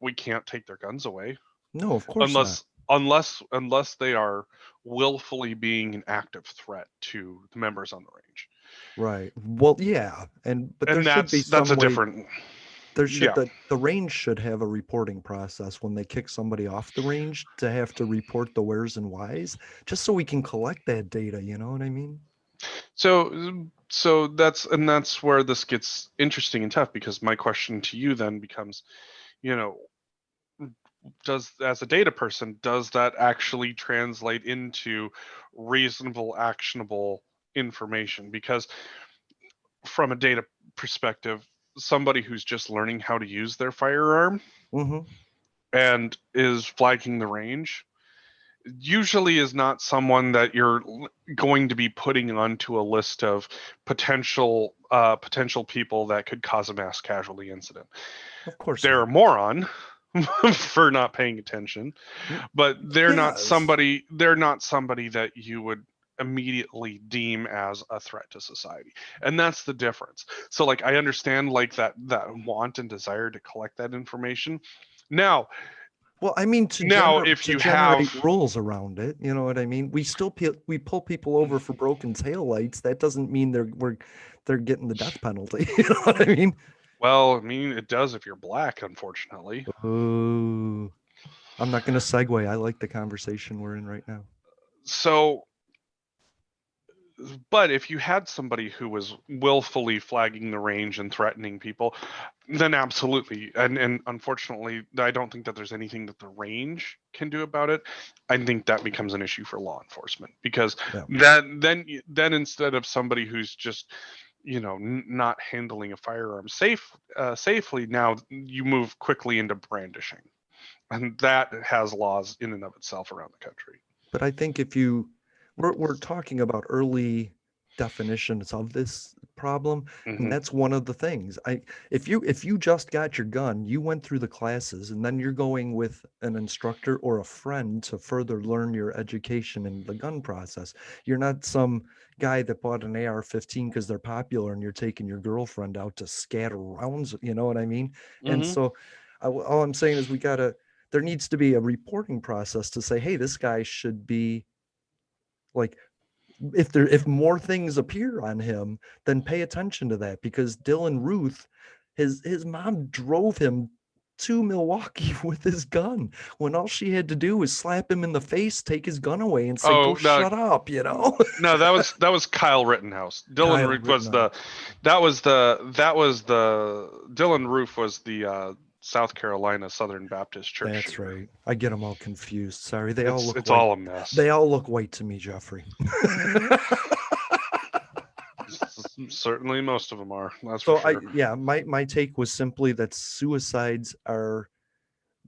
we can't take their guns away
No, of course not.
unless they are willfully being an active threat to the members on the range.
Right. Well, yeah. But there
And
should be
that's
some
a
way.
different.
There should
Yeah.
the range should have a reporting process when they kick somebody off the range to have to report the wheres and whys, just so we can collect that data. You know what I mean?
So that's where this gets interesting and tough, because my question to you then becomes, you know, does, as a data person, does that actually translate into reasonable, actionable information? Because from a data perspective, somebody who's just learning how to use their firearm
Mm-hmm.
and is flagging the range usually is not someone that you're going to be putting onto a list of potential people that could cause a mass casualty incident.
Of course
They're a
not.
moron for not paying attention, but
Yes.
they're not somebody that you would immediately deem as a threat to society. And that's the difference. So like I understand like that want and desire to collect that information. Now,
Well, I mean,
if
to
you
generate
have,
rules around it, you know what I mean? We pull people over for broken taillights. That doesn't mean they're getting the death penalty. You know what I mean?
well, I mean, it does if you're black, unfortunately.
Oh, I'm not going to segue. I like the conversation we're in right now.
So, but if you had somebody who was willfully flagging the range and threatening people, then absolutely. And unfortunately, I don't think that there's anything that the range can do about it. I think that becomes an issue for law enforcement, because
Yeah.
then instead of somebody who's just not handling a firearm safely, now you move quickly into brandishing, and that has laws in and of itself around the country.
But I think we're talking about early definitions of this problem, and
Hmm.
that's one of the things. If you just got your gun, you went through the classes, and then you're going with an instructor or a friend to further learn your education in the gun process. You're not some guy that bought an AR-15 because they're popular, and you're taking your girlfriend out to scatter rounds. You know what I mean? And
Hmm.
so, all I'm saying is there needs to be a reporting process to say, hey, this guy should be like, if more things appear on him, then pay attention to that, because Dylan Ruth, his mom drove him to Milwaukee with his gun when all she had to do was slap him in the face, take his gun away, and say, go
Oh no,
shut up, you know?
no, that was Kyle Rittenhouse. Dylan
Kyle
Roof was
Rittenhouse.
the Dylan Roof was the South Carolina Southern Baptist church
That's
shooter.
right. I get them all confused. Sorry. They all look
It's
white.
all a mess.
They all look white to me, Jeffrey.
Certainly, most of them are. That's for
So
sure.
yeah, my take was simply that suicides are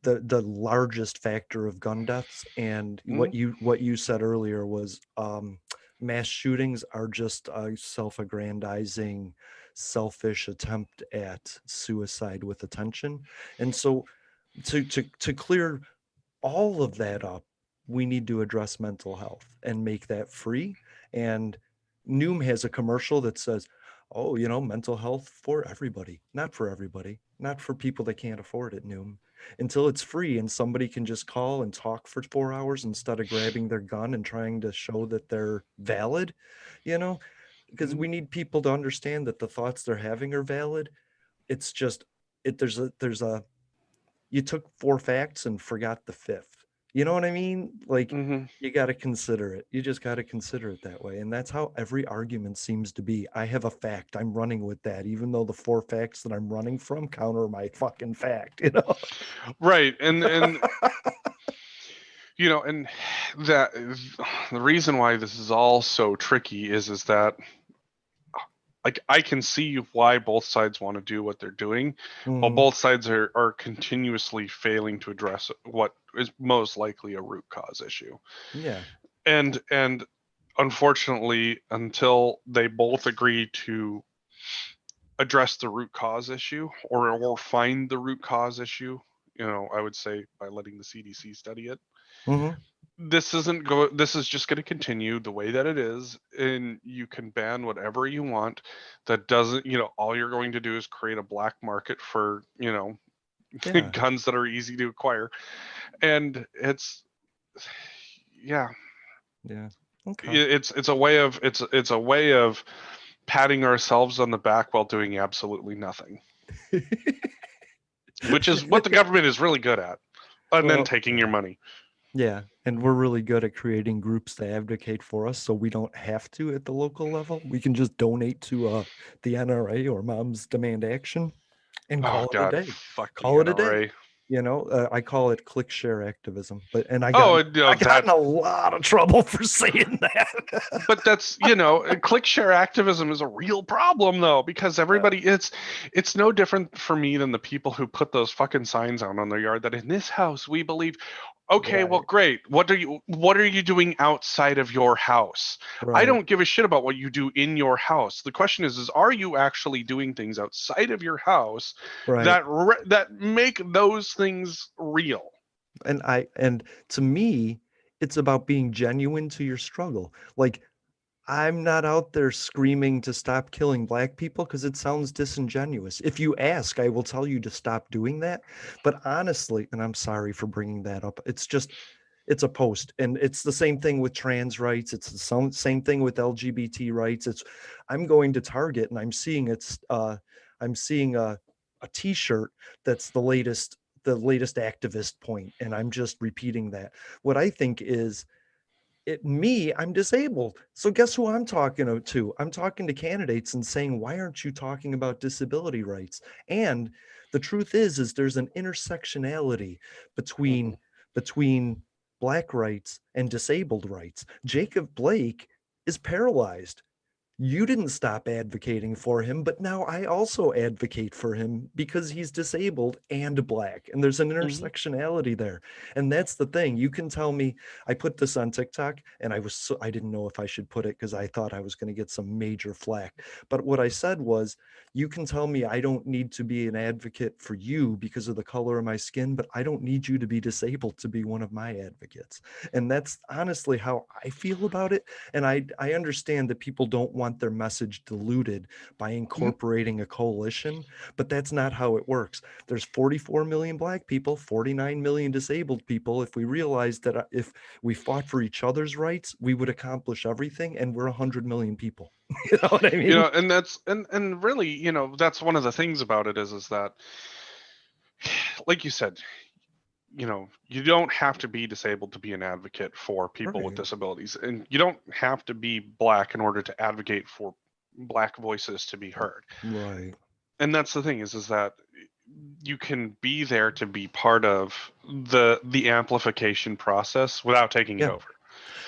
the largest factor of gun deaths, and
Hmm.
what you said earlier was mass shootings are just a self-aggrandizing, selfish attempt at suicide with attention. And so to clear all of that up, we need to address mental health and make that free. And Noom has a commercial that says, oh, mental health for everybody, not for everybody, not for people that can't afford it, Noom. Until it's free and somebody can just call and talk for 4 hours instead of grabbing their gun and trying to show that they're valid, you know, because
Hmm.
we need people to understand that the thoughts they're having are valid. It's just, there's a you took four facts and forgot the fifth. You know what I mean? Like,
Hmm.
you got to consider it. You just got to consider it that way. And that's how every argument seems to be. I have a fact. I'm running with that, even though the four facts that I'm running from counter my fucking fact, you know?
Right, and and that the reason why this is all so tricky is that, like, I can see why both sides want to do what they're doing, while
Hmm.
both sides are continuously failing to address what is most likely a root cause issue.
Yeah.
And unfortunately, until they both agree to address the root cause issue, or find the root cause issue, I would say by letting the CDC study it,
Hmm.
this is just going to continue the way that it is, and you can ban whatever you want. That doesn't, all you're going to do is create a black market for,
Yeah.
guns that are easy to acquire. And yeah,
Yeah. Okay.
it's a way of patting ourselves on the back while doing absolutely nothing. which is what the government is really good at, and then
Well,
taking your money.
yeah, and we're really good at creating groups to advocate for us, so we don't have to at the local level. We can just donate to the NRA or Moms Demand Action and
Oh
call it a
God,
day.
fuck the
Call it a day.
NRA.
I call it click share activism. But and
Oh,
I got
that.
in a lot of trouble for saying that.
But that's, click share activism is a real problem though, because everybody, it's no different for me than the people who put those fucking signs out on their yard that in this house we believe. Okay, well,
Right,
great. What are you doing outside of your house? I
right,
don't give a shit about what you do in your house. The question is are you actually doing things outside of your house
right.
that make those things real?
And to me, it's about being genuine to your struggle. Like I'm not out there screaming to stop killing black people because it sounds disingenuous. If you ask, I will tell you to stop doing that. But honestly, and I'm sorry for bringing that up, it's a post, and it's the same thing with trans rights. It's the same thing with LGBT rights. I'm going to Target and I'm seeing a T-shirt that's the latest activist point, and I'm just repeating that. What I think is I'm disabled. So guess who I'm talking to? I'm talking to candidates and saying, why aren't you talking about disability rights? And the truth is there's an intersectionality
Mhm.
between black rights and disabled rights. Jacob Blake is paralyzed. You didn't stop advocating for him, but now I also advocate for him because he's disabled and black. And there's an
Mhm.
intersectionality there. And that's the thing. You can tell me, I put this on TikTok and I didn't know if I should put it because I thought I was going to get some major flack. But what I said was, you can tell me I don't need to be an advocate for you because of the color of my skin, but I don't need you to be disabled to be one of my advocates. And that's honestly how I feel about it. And I understand that people don't want their message diluted by
Mhm.
incorporating a coalition, but that's not how it works. There's 44 million black people, 49 million disabled people. If we realized that if we fought for each other's rights, we would accomplish everything, and we're 100 million people. You know what I mean?
And that's and really, that's one of the things about it is that, like you said, you don't have to be disabled to be an advocate for people with
Right,
disabilities, and you don't have to be black in order to advocate for black voices to be heard.
right.
And that's the thing is that you can be there to be part of the amplification process without taking it
Yeah,
over.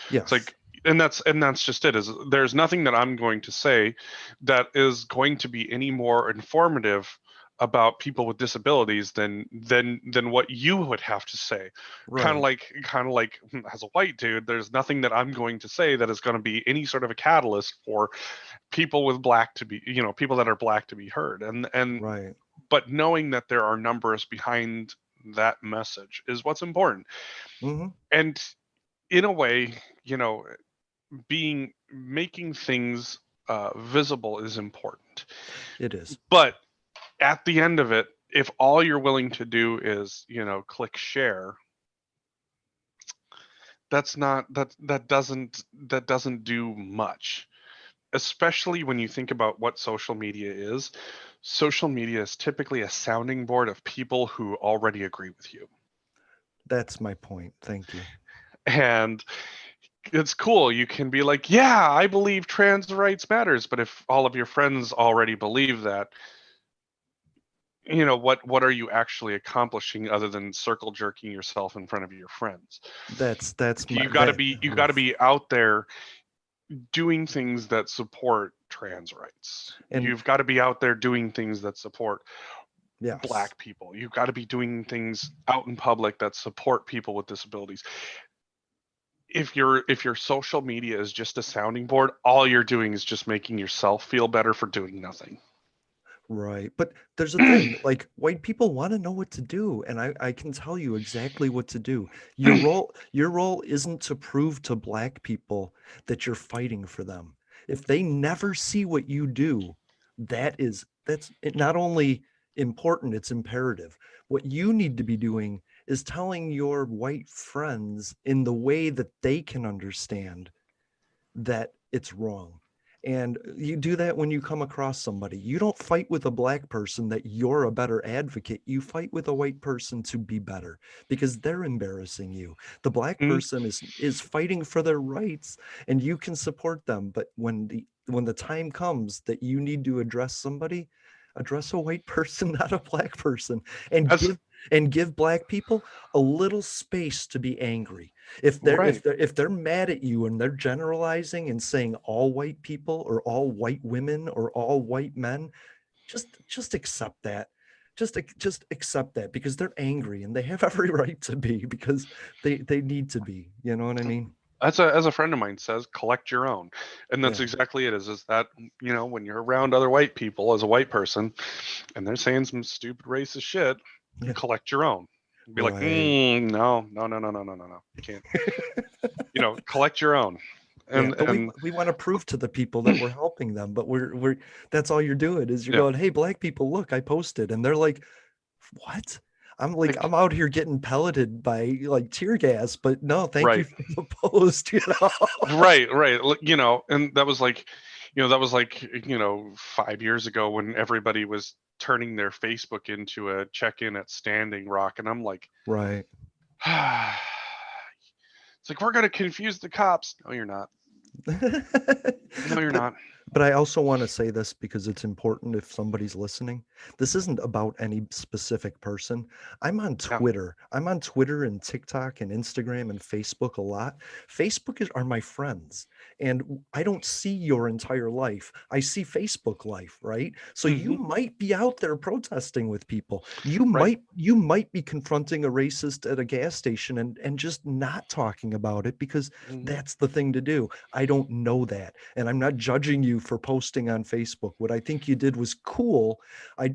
It's
yes.
like, and that's just it, is there's nothing that I'm going to say that is going to be any more informative about people with disabilities than what you would have to say.
Right.
Kind of like as a white dude, there's nothing that I'm going to say that is going to be any sort of a catalyst for people with black to be, people that are black to be heard. And
Right.
but knowing that there are numbers behind that message is what's important.
Hmm.
And in a way, you know being making things visible is important.
It is.
But at the end of it, if all you're willing to do is, click share, that doesn't do much. Especially when you think about what social media is. Social media is typically a sounding board of people who already agree with you.
That's my point. Thank you.
And it's cool. You can be like, yeah, I believe trans rights matters. But if all of your friends already believe that, what are you actually accomplishing other than circle jerking yourself in front of your friends?
That's my
You got to
that.
be you got to
Oof.
be out there doing things that support trans rights.
And
You've got to be out there doing things that support
yes.
black people. You've got to be doing things out in public that support people with disabilities. If your social media is just a sounding board, all you're doing is just making yourself feel better for doing nothing.
Right. But there's a thing, like white people want to know what to do, and I can tell you exactly what to do. Your role isn't to prove to black people that you're fighting for them. If they never see what you do, that's it, not only important, it's imperative. What you need to be doing is telling your white friends in the way that they can understand that it's wrong. And you do that when you come across somebody. You don't fight with a black person that you're a better advocate. You fight with a white person to be better because they're embarrassing you. The black
Mm,
person is fighting for their rights and you can support them. But when the time comes that you need to address somebody, address a white person, not a black person, and
as
give black people a little space to be angry. If they're if
right.
they're if they're mad at you and they're generalizing and saying all white people or all white women or all white men, just accept that. Just accept that because they're angry and they have every right to be because they need to be. You know what I mean?
As a friend of mine says, collect your own, and that's
Yeah.
exactly it. Is that when you're around other white people as a white person, and they're saying some stupid racist shit,
Yeah.
collect your own. Be like,
Right.
no, no, no, no, no, no, no, no, you can't. Collect your own,
Yeah,
and
but we
and
we want to prove to the people that we're helping them, but we're that's all you're doing is you're
yeah,
going, "Hey, black people, look, I posted." And they're like, "What?" I'm like,
like
"I'm out here getting pelleted by like tear gas, but no, thank you
right,
for the post, you know."
right. And that was like 5 years ago when everybody was turning their Facebook into a check-in at Standing Rock, and I'm like,
Right.
it's like we're gonna confuse the cops. No, you're not. No, you're
But
not.
but I also want to say this because it's important if somebody's listening. This isn't about any specific person. I'm on
Yeah.
Twitter. I'm on Twitter and TikTok and Instagram and Facebook a lot. Are my friends. And I don't see your entire life. I see Facebook life, right? So you
Hmm.
might be out there protesting with people.
Right.
You might be confronting a racist at a gas station and just not talking about it because
Hmm.
that's the thing to do. I don't know that. And I'm not judging you for posting on Facebook. What I think you did was cool.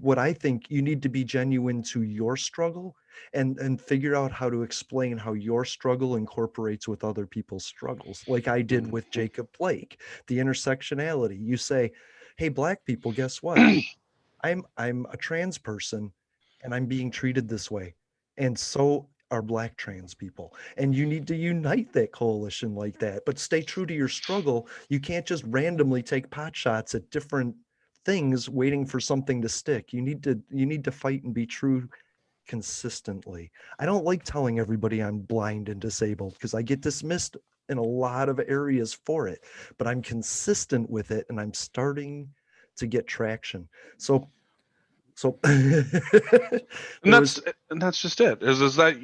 What I think you need to be genuine to your struggle and figure out how to explain how your struggle incorporates with other people's struggles. Like I did with
Hmm.
Jacob Blake, the intersectionality. You say, "Hey, black people, guess what? I'm a trans person and I'm being treated this way. And so are black trans people. And you need to unite that coalition like that, but stay true to your struggle. You can't just randomly take pot shots at different things waiting for something to stick. You need to fight and be true consistently. I don't like telling everybody I'm blind and disabled because I get dismissed in a lot of areas for it, but I'm consistent with it and I'm starting to get traction. So
and
there was
that's and that's just it. Is that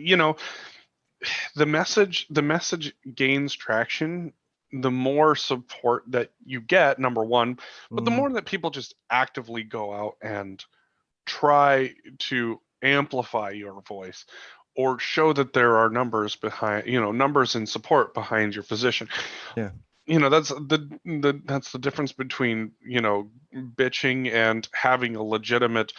the message gains traction the more support that you get, number one, but the
mm,
more that people just actively go out and try to amplify your voice or show that there are numbers in support behind your position.
yeah,
That's the difference between bitching and having a legitimate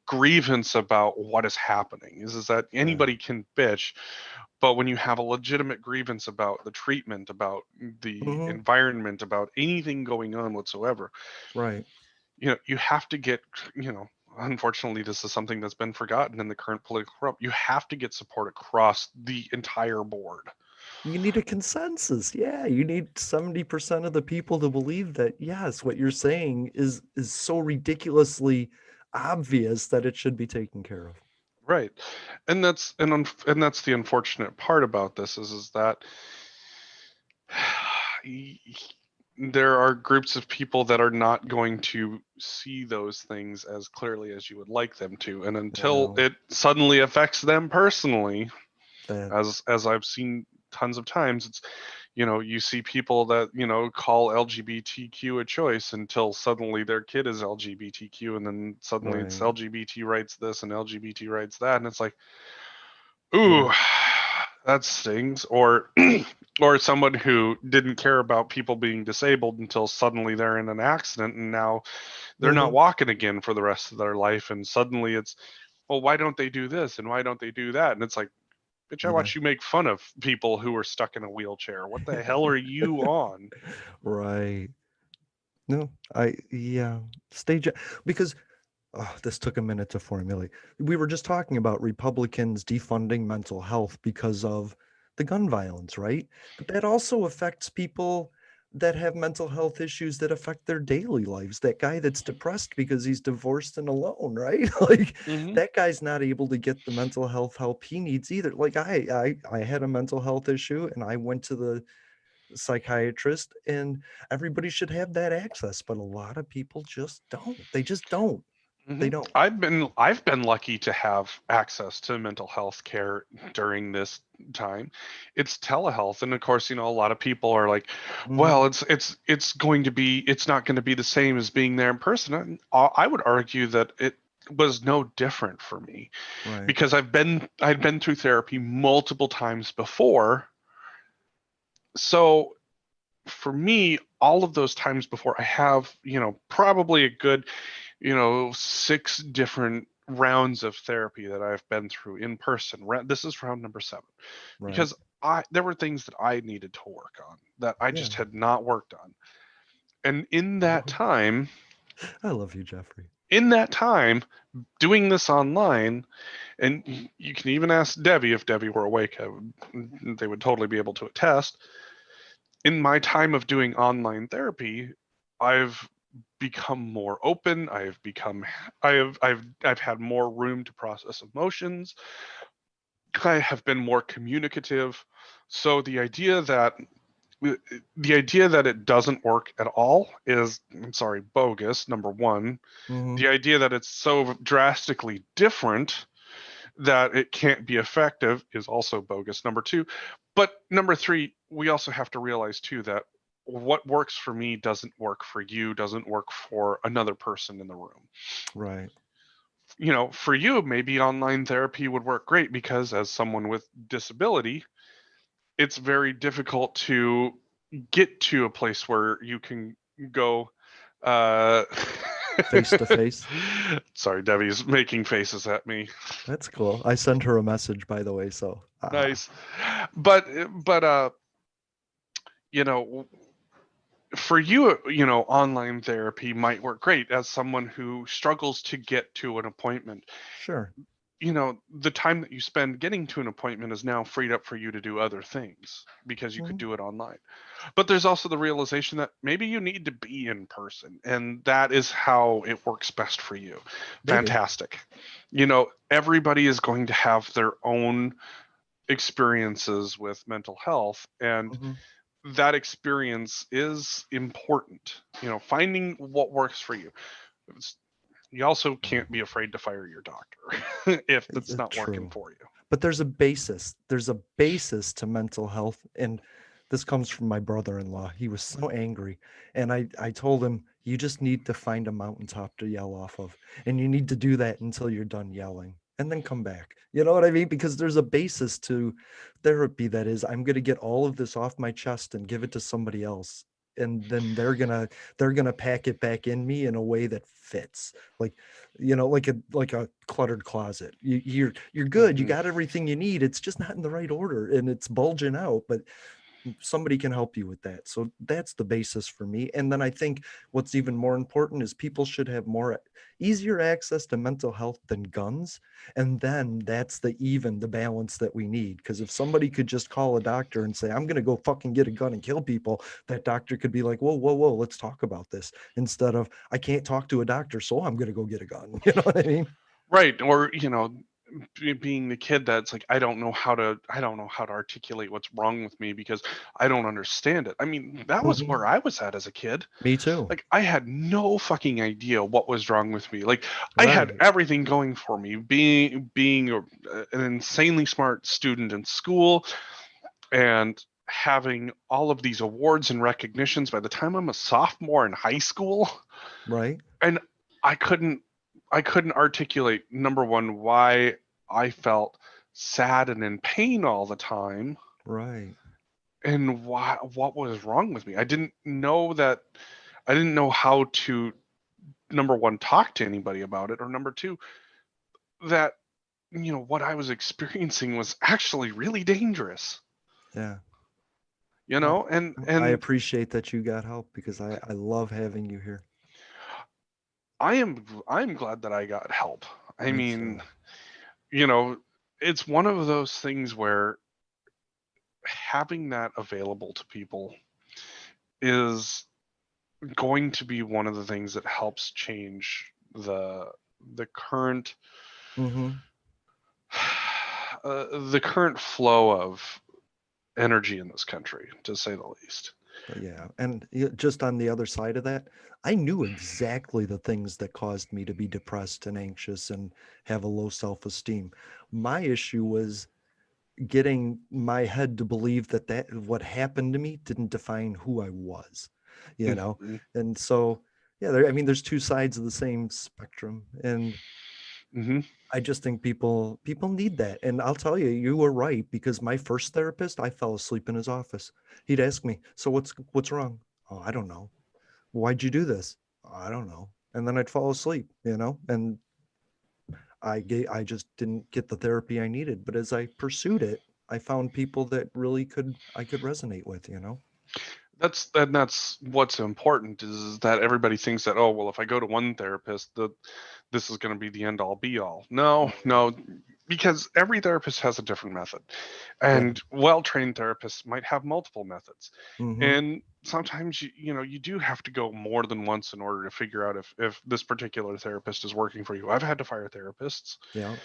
grievance about what is happening. Is that
yeah,
anybody can bitch, but when you have a legitimate grievance about the treatment, about the
hmm,
environment, about anything going on whatsoever,
right.
you have to get, you know, unfortunately, this is something that's been forgotten in the current political realm. You have to get support across the entire board.
You need a consensus. Yeah, you need 70% of the people to believe that yes, what you're saying is so ridiculously obvious that it should be taken care of.
Right. And that's the unfortunate part about this is that there are groups of people that are not going to see those things as clearly as you would like them to, and until
Well,
it suddenly affects them personally,
that
as I've seen tons of times, it's you see people that call LGBTQ a choice until suddenly their kid is LGBTQ, and then suddenly it's
right.
LGBT rights this and LGBT rights that, and it's like,
Yeah.
ooh, that stings. Or or someone who didn't care about people being disabled until suddenly they're in an accident and now they're not
Hmm.
walking again for the rest of their life, and suddenly it's, well, why don't they do this and why don't they do that? And it's like, bitch, I
Yeah.
watch you make fun of people who are stuck in a wheelchair. What the hell are you on?
Right. No, yeah, stage because this took a minute to formulate. We were just talking about Republicans defunding mental health because of the gun violence, right? But that also affects people that have mental health issues that affect their daily lives. That guy that's depressed because he's divorced and alone, right? Like
Hmm.
that guy's not able to get the mental health help he needs either. Like I had a mental health issue and I went to the psychiatrist, and everybody should have that access, but a lot of people just don't. They just don't.
Hmm.
They don't.
I've been lucky to have access to mental health care during this time. It's telehealth, and of course, a lot of people are like,
Mhm.
"Well, it's not going to be the same as being there in person." And I would argue that it was no different for me
Right.
because I'd been through therapy multiple times before. So for me, all of those times before, I have, probably a good, 6 different rounds of therapy that I've been through in person. This is round number 7
Right.
because there were things that I needed to work on that I
Yeah.
just had not worked on. And
I love you, Jeffrey.
in that time, doing this online, and you can even ask Debbie if Debbie were awake, they would totally be able to attest. In my time of doing online therapy, I've become more open. I've had more room to process emotions. I have been more communicative. So the idea that it doesn't work at all is, I'm sorry, bogus. Number one,
Hmm.
the idea that it's so drastically different that it can't be effective is also bogus. Number two, but number three, we also have to realize too that what works for me doesn't work for you, doesn't work for another person in the room.
Right.
For you, maybe online therapy would work great because as someone with disability, it's very difficult to get to a place where you can go. Uh,
Face to face.
Sorry, Debbie's making faces at me.
That's cool. I sent her a message, by the way. So,
Nice. But you know, for you, online therapy might work great as someone who struggles to get to an appointment.
sure.
The time that you spend getting to an appointment is now freed up for you to do other things because you could
Mhm.
do it online. But there's also the realization that maybe you need to be in person, and that is how it works best for you.
Maybe.
Fantastic. Everybody is going to have their own experiences with mental health, and
Hmm.
that experience is important. Finding what works for you. You also can't be afraid to fire your doctor if
It's
that's not working
true.
for you.
But there's a basis to mental health, and this comes from my brother-in-law. He was so angry, and I told him, you just need to find a mountaintop to yell off of, and you need to do that until you're done yelling and then come back. You know what I mean? Because there's a basis to therapy. That is, I'm going to get all of this off my chest and give it to somebody else, and then they're gonna pack it back in me in a way that fits, like, like a cluttered closet. You're good. You
Hmm.
got everything you need. It's just not in the right order and it's bulging out, but somebody can help you with that. So that's the basis for me. And then I think what's even more important is people should have more easier access to mental health than guns. And then that's the balance that we need. Because if somebody could just call a doctor and say, I'm going to go fucking get a gun and kill people, that doctor could be like, whoa, whoa, whoa, let's talk about this, instead of, I can't talk to a doctor, so I'm going to go get a gun. You know what I mean?
Right. Or, being the kid that's like, I don't know how to articulate what's wrong with me because I don't understand it. I mean, that was
Mhm.
where I was at as a kid.
Me too.
Like, I had no fucking idea what was wrong with me. Like, I had
Right.
everything going for me, being an insanely smart student in school and having all of these awards and recognitions by the time I'm a sophomore in high school.
Right.
And I couldn't I couldn't articulate, number one, why I felt sad and in pain all the time,
Right.
and what was wrong with me. I didn't know how to, number one, talk to anybody about it, or number two, that what I was experiencing was actually really dangerous.
Yeah.
You
Well,
know, and
I
and
appreciate that you got help, because I love having you here.
I'm glad that I got help. I
Me
mean,
too.
you know, it's one of those things where having that available to people is going to be one of the things that helps change the current
Mm-hmm.
the current flow of energy in this country, to say the least.
But yeah, and just on the other side of that, I knew exactly the things that caused me to be depressed and anxious and have a low self-esteem. My issue was getting my head to believe that what happened to me didn't define who I was, you know?
Mhm.
And so, yeah, I mean, there's two sides of the same spectrum. And
Mhm.
I just think people need that. And I'll tell you, you were right, because my first therapist, I fell asleep in his office. He'd ask me, "So what's wrong?" "Oh, I don't know." "Why'd you do this?" "Oh, I don't know." And then I'd fall asleep, and I just didn't get the therapy I needed. But as I pursued it, I found people that really I could resonate with.
That's what's important is that everybody thinks that, oh well, if I go to one therapist, this is going to be the end all be all. No, no, because every therapist has a different method,
Yeah.
and well-trained therapists might have multiple methods.
Mm-hmm.
And sometimes you do have to go more than once in order to figure out if this particular therapist is working for you. I've had to fire therapists.
Yeah.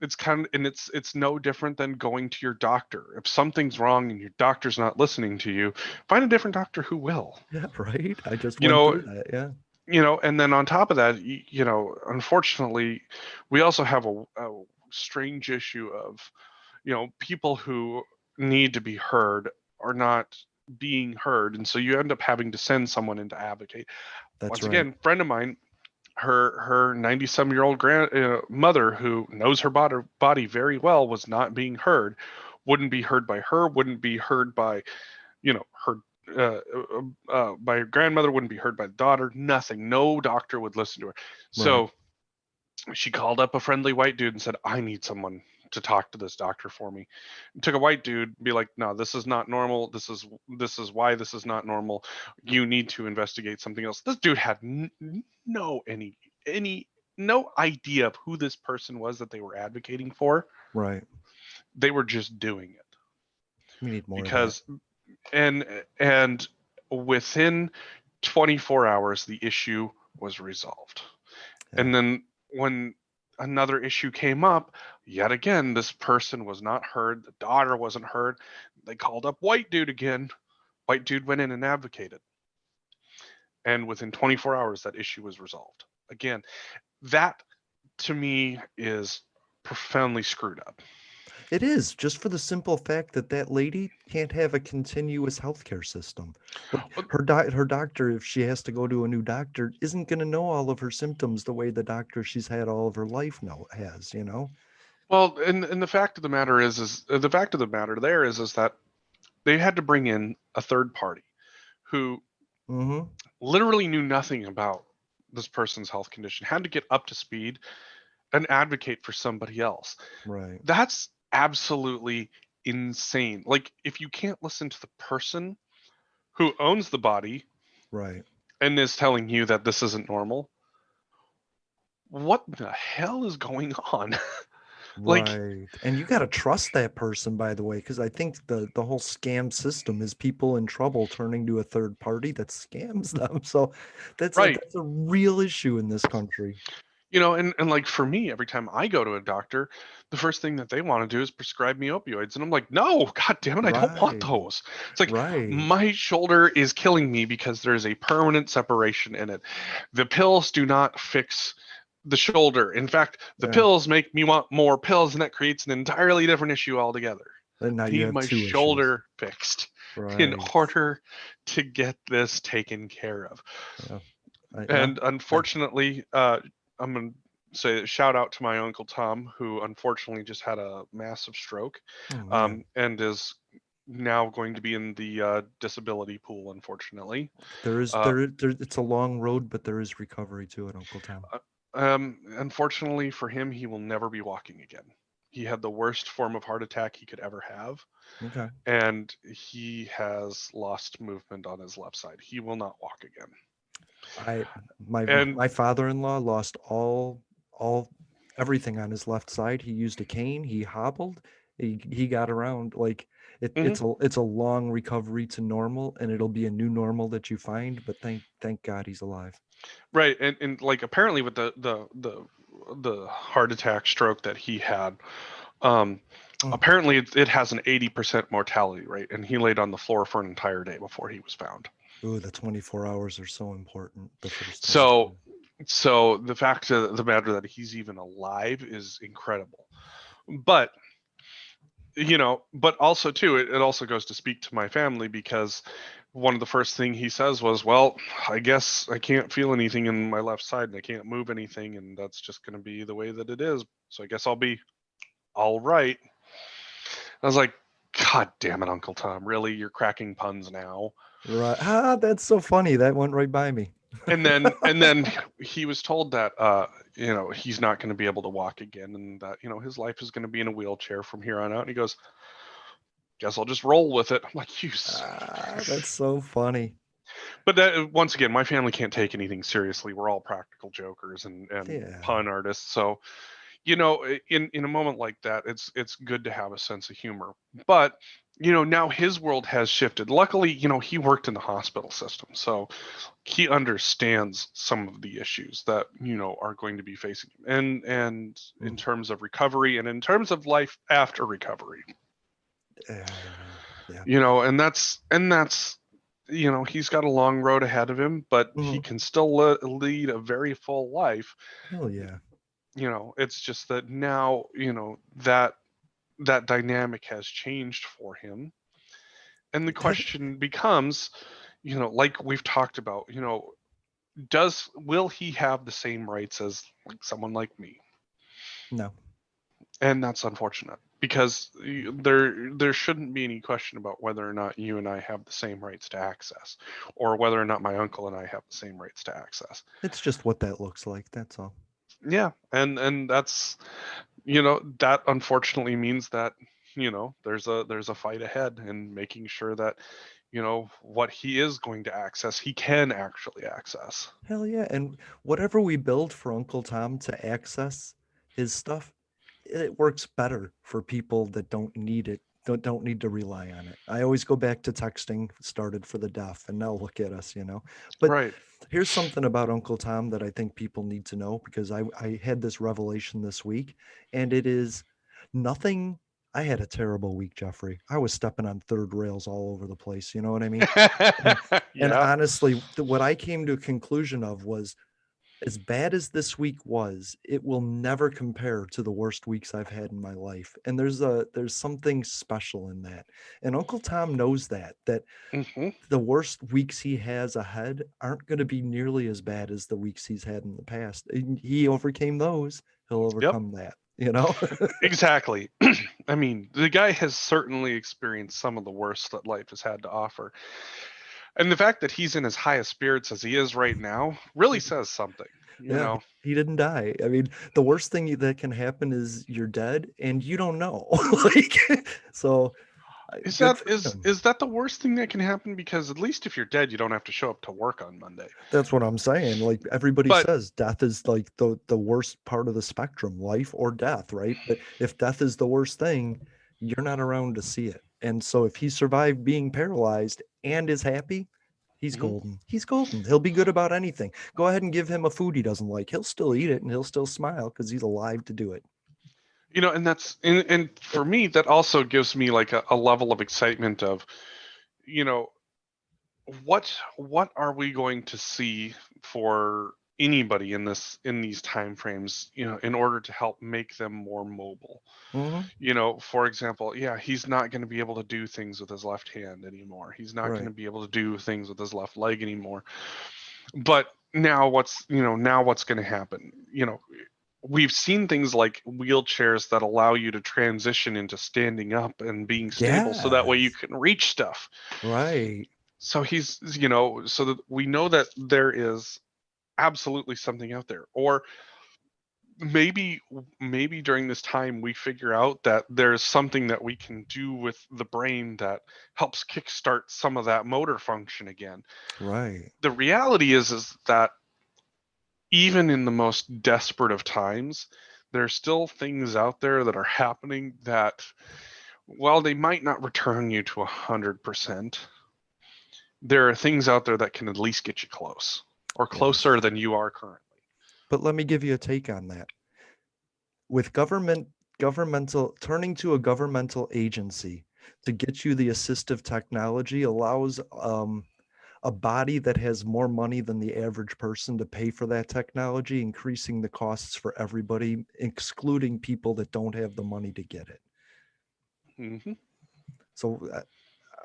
It's kind of, and it's no different than going to your doctor. If something's wrong and your doctor's not listening to you, find a different doctor who will.
Yeah, right. I just
you
went
know
through that. Yeah.
and then on top of that, unfortunately, we also have a strange issue of people who need to be heard are not being heard, and so you end up having to send someone in to advocate.
That's
Once
right.
again, friend of mine, her 90-some-year-old mother, who knows her body very well, was not being heard. Wouldn't be heard by her, wouldn't be heard by her by her grandmother, wouldn't be heard by the daughter. Nothing, no doctor would listen to her.
Right.
So she called up a friendly white dude and said, I need someone to talk to this doctor for me. It took a white dude be like, no, this is not normal. This is why this is not normal. You need to investigate something else. This dude had no any no idea of who this person was that they were advocating for.
Right.
They were just doing it
We need more of that.
because and and within 24 hours the issue was resolved.
Yeah.
And then when another issue came up, yet again, this person was not heard. The daughter wasn't heard. They called up white dude again. White dude went in and advocated. And within 24 hours, that issue was resolved. Again, that to me is profoundly screwed up.
It is, just for the simple fact that that lady can't have a continuous healthcare system. Like her doctor, if she has to go to a new doctor, isn't going to know all of her symptoms the way the doctor she's had all of her life has.
Well, and the fact of the matter is the fact of the matter there is that they had to bring in a third party who
Mm-hmm.
literally knew nothing about this person's health condition, had to get up to speed and advocate for somebody else.
Right.
That's absolutely insane. Like, if you can't listen to the person who owns the body
Right.
and is telling you that this isn't normal, what the hell is going on? Like,
Right. And you got to trust that person, by the way, because I think the whole scam system is people in trouble turning to a third party that scams them. So that's a
right.
that's a real issue in this country.
And like for me, every time I go to a doctor, the first thing that they want to do is prescribe me opioids. And I'm like, no, God damn it, I don't want
Right.
those. It's like
Right.
my shoulder is killing me because there's a permanent separation in it. The pills do not fix the shoulder. In fact, the
Yeah.
pills make me want more pills, and that creates an entirely different issue altogether.
And now
I
you
need
have
my
two issues.
shoulder fixed in
Right.
order to get this taken care of.
Yeah. Yeah.
And
I,
unfortunately, I'm going to say shout out to my uncle Tom, who unfortunately just had a massive stroke,
oh man.
and is now going to be in the disability pool, unfortunately.
There is
Uh,
there it's a long road, but there is recovery to it, Uncle Tom.
Unfortunately for him, he will never be walking again. He had the worst form of heart attack he could ever have,
Okay.
and he has lost movement on his left side. He will not walk again.
I my
And
my father-in-law lost all everything on his left side. He used a cane, he hobbled, he got around. Like
Hmm.
It's a long recovery to normal, and it'll be a new normal that you find. But thank God he's alive.
Right, and like apparently with the heart attack stroke that he had, um,
Mm.
apparently it has an 80% mortality rate, and he laid on the floor for an entire day before he was found.
Ooh, the 24 hours are so important. The first
So
24.
so the fact of the matter that he's even alive is incredible. But but also too, it also goes to speak to my family because one of the first thing he says was, well, I guess I can't feel anything in my left side and I can't move anything, and that's just going to be the way that it is. So I guess I'll be all right. I was like, God damn it, Uncle Tom, really? You're cracking puns now?
Right. Ah, that's so funny. That went right by me.
And then he was told that he's not going to be able to walk again, and that his life is going to be in a wheelchair from here on out. And he goes, guess I'll just roll with it. I'm like, you son of a.
Ah, that's so funny.
But that, once again, my family can't take anything seriously. We're all practical jokers and
Yeah.
pun artists. So, in a moment like that, it's good to have a sense of humor. But now his world has shifted. Luckily, he worked in the hospital system, so he understands some of the issues that are going to be facing him, and in
Mm.
terms of recovery and in terms of life after recovery.
Yeah.
And that's he's got a long road ahead of him, but he
Mhm.
can still lead a very full life.
Hell yeah.
It's just that now that dynamic has changed for him, and the
That,
question becomes, like we've talked about, will he have the same rights as like someone like me?
no.
And that's unfortunate because there shouldn't be any question about whether or not you and I have the same rights to access, or whether or not my uncle and I have the same rights to access.
It's just what that looks like. That's all.
Yeah, and that's that unfortunately means that there's a fight ahead in making sure that what he is going to access, he can actually access.
Hell yeah. And whatever we build for Uncle Tom to access his stuff, it works better for people that don't need it, don't need to rely on it. I always go back to texting started for the deaf, and now look at us. But
Right.
here's something about Uncle Tom that I think people need to know, because I had this revelation this week, and it is nothing. I had a terrible week, Jeffrey. I was stepping on third rails all over the place. You know what I mean? And and
Yeah.
honestly, what I came to a conclusion of was, as bad as this week was, it will never compare to the worst weeks I've had in my life. And there's something special in that. And Uncle Tom knows that
Hmm.
the worst weeks he has ahead aren't going to be nearly as bad as the weeks he's had in the past. And he overcame those, he'll
Yep.
overcome that.
Exactly. I mean, the guy has certainly experienced some of the worst that life has had to offer. And the fact that he's in his highest spirits as he is right now really says something, you
Yeah,
know.
he didn't die. I mean, the worst thing that can happen is you're dead and you don't know. Like, so
Is
good
that
for
is
him.
is that the worst thing that can happen? Because at least if you're dead, you don't have to show up to work on Monday.
That's what I'm saying. Like, everybody
But
says death is like the worst part of the spectrum, life or death, right? But if death is the worst thing, you're not around to see it. And so if he survived being paralyzed and is happy, he's
mhm.
golden. He's golden. He'll be good about anything. Go ahead and give him a food he doesn't like. He'll still eat it and he'll still smile because he's alive to do it.
And and for me, that also gives me like a level of excitement of, you know, what are we going to see for anybody in these time frames, in order to help make them more mobile.
Hmm.
For example, yeah, he's not going to be able to do things with his left hand anymore. He's not going
Right.
to be able to do things with his left leg anymore. But now what's going to happen? We've seen things like wheelchairs that allow you to transition into standing up and being stable so that way you
Yes.
can reach stuff.
Right.
So so that we know that there is absolutely something out there. Or maybe maybe during this time we figure out that there's something that we can do with the brain that helps kickstart some of that motor function again.
Right.
The reality is that even in the most desperate of times, there are still things out there that are happening that while they might not return you to 100%, there are things out there that can at least get you close, or closer
Yes.
than you are currently.
But let me give you a take on that. With governmental turning to a governmental agency to get you the assistive technology allows a body that has more money than the average person to pay for that technology, increasing the costs for everybody, excluding people that don't have the money to get it.
Hmm.
So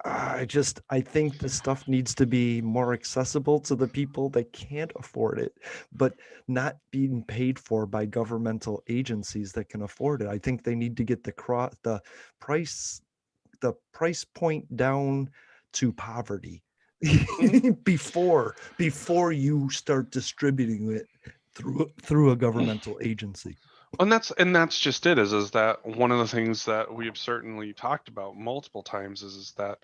I think the stuff needs to be more accessible to the people that can't afford it, but not being paid for by governmental agencies that can afford it. I think they need to get the price the price point down to poverty
Hmm.
before you start distributing it through a governmental agency.
And that's just it. Is that one of the things that we've certainly talked about multiple times? Is that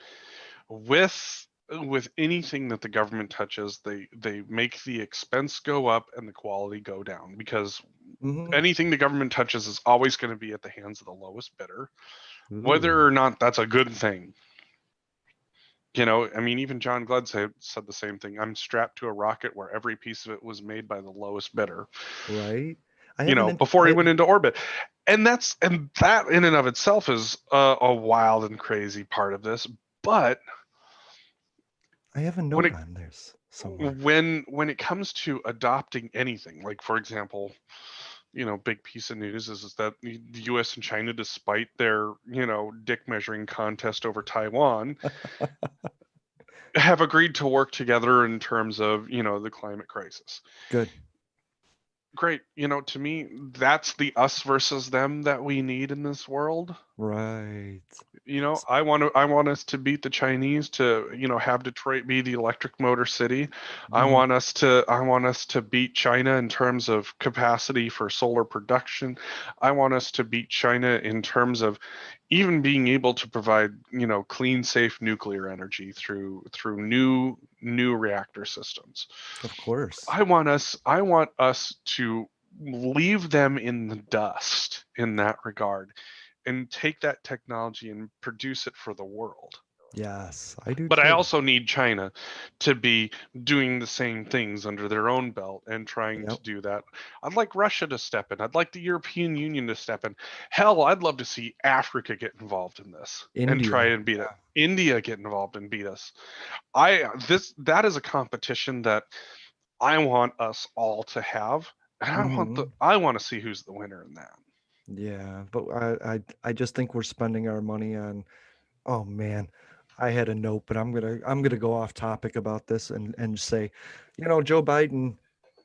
with anything that the government touches, they make the expense go up and the quality go down, because
Mhm.
anything the government touches is always going to be at the hands of the lowest bidder, whether
Ooh,
or not that's a good thing. I mean, even John Glenn said the same thing. I'm strapped to a rocket where every piece of it was made by the lowest bidder,
right. I haven't.
before he went into orbit. And that in and of itself is a wild and crazy part of this. But
I have a
when
note
it
on this somewhere.
when it comes to adopting anything, like for example, big piece of news is that the US and China, despite their, dick measuring contest over Taiwan, have agreed to work together in terms of, the climate crisis.
Good.
Great. To me, that's the us versus them that we need in this world.
Right.
I want us to beat the Chinese to, have Detroit be the electric motor city. I
Mhm.
want us to beat China in terms of capacity for solar production. I want us to beat China in terms of even being able to provide, clean, safe nuclear energy through new reactor systems.
Of course.
I want us to leave them in the dust in that regard, and take that technology and produce it for the world.
Yes, I do
But I
too.
also need China to be doing the same things under their own belt and trying
Yep.
to do that. I'd like Russia to step in. I'd like the European Union to step in. Hell, I'd love to see Africa get involved in this and try
India.
and beat it. India get involved and beat us. That is a competition that I want us all to have, and
Hmm.
I want to see who's the winner in that.
Yeah, but I just think we're spending our money on. Oh man, I had a note, but I'm gonna go off topic about this and say, Joe Biden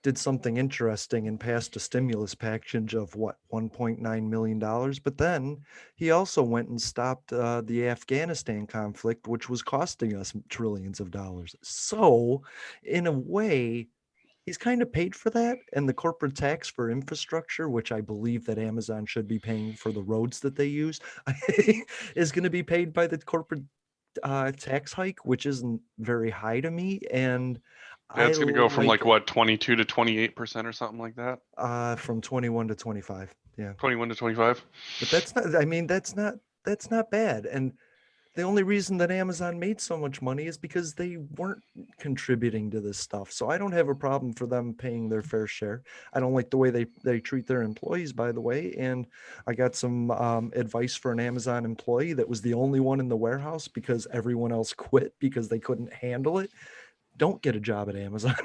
did something interesting and passed a stimulus package of what, $1.9 million, but then he also went and stopped the Afghanistan conflict, which was costing us trillions of dollars. So, in a way, he's kind of paid for that, and the corporate tax for infrastructure, which I believe that Amazon should be paying for the roads that they use, is going to be paid by the corporate tax hike, which isn't very high to me. And
Yeah,
I
it's going to go from
like
like what, 22 to 28% or something like that.
from 21 to 25. Yeah,
21 to 25.
but that's not. I mean, that's not bad. And the only reason that Amazon made so much money is because they weren't contributing to this stuff. So I don't have a problem for them paying their fair share. I don't like the way they treat their employees, by the way. And I got some advice for an Amazon employee that was the only one in the warehouse because everyone else quit because they couldn't handle it. Don't get a job at Amazon.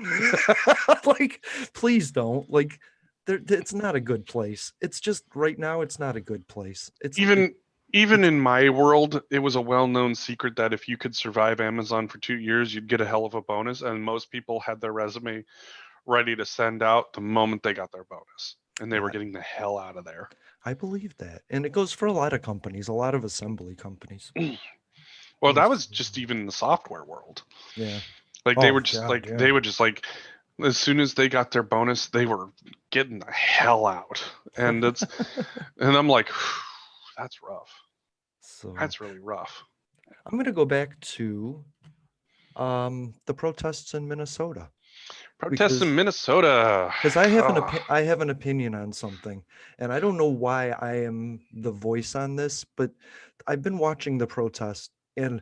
Like, please don't. Like, it's not a good place. It's just right now, it's not a good place.
Even
It's
in my world, it was a well-known secret that if you could survive Amazon for 2 years, you'd get a hell of a bonus. And most people had their resume ready to send out the moment they got their bonus, and they were
I,
getting the hell out of there.
I believe that. And it goes for a lot of companies, a lot of assembly companies.
Well, that
Yes.
was just even in the software world.
Yeah.
Like they
Oh
were just
God,
like
yeah.
they would just like as soon as they got their bonus, they were getting the hell out. And I'm like, that's rough.
So
That's really rough.
I'm gonna go back to the protests in Minnesota.
Protests in
because
Minnesota.
I have
Oh,
I have an opinion on something, and I don't know why I am the voice on this, but I've been watching the protest, and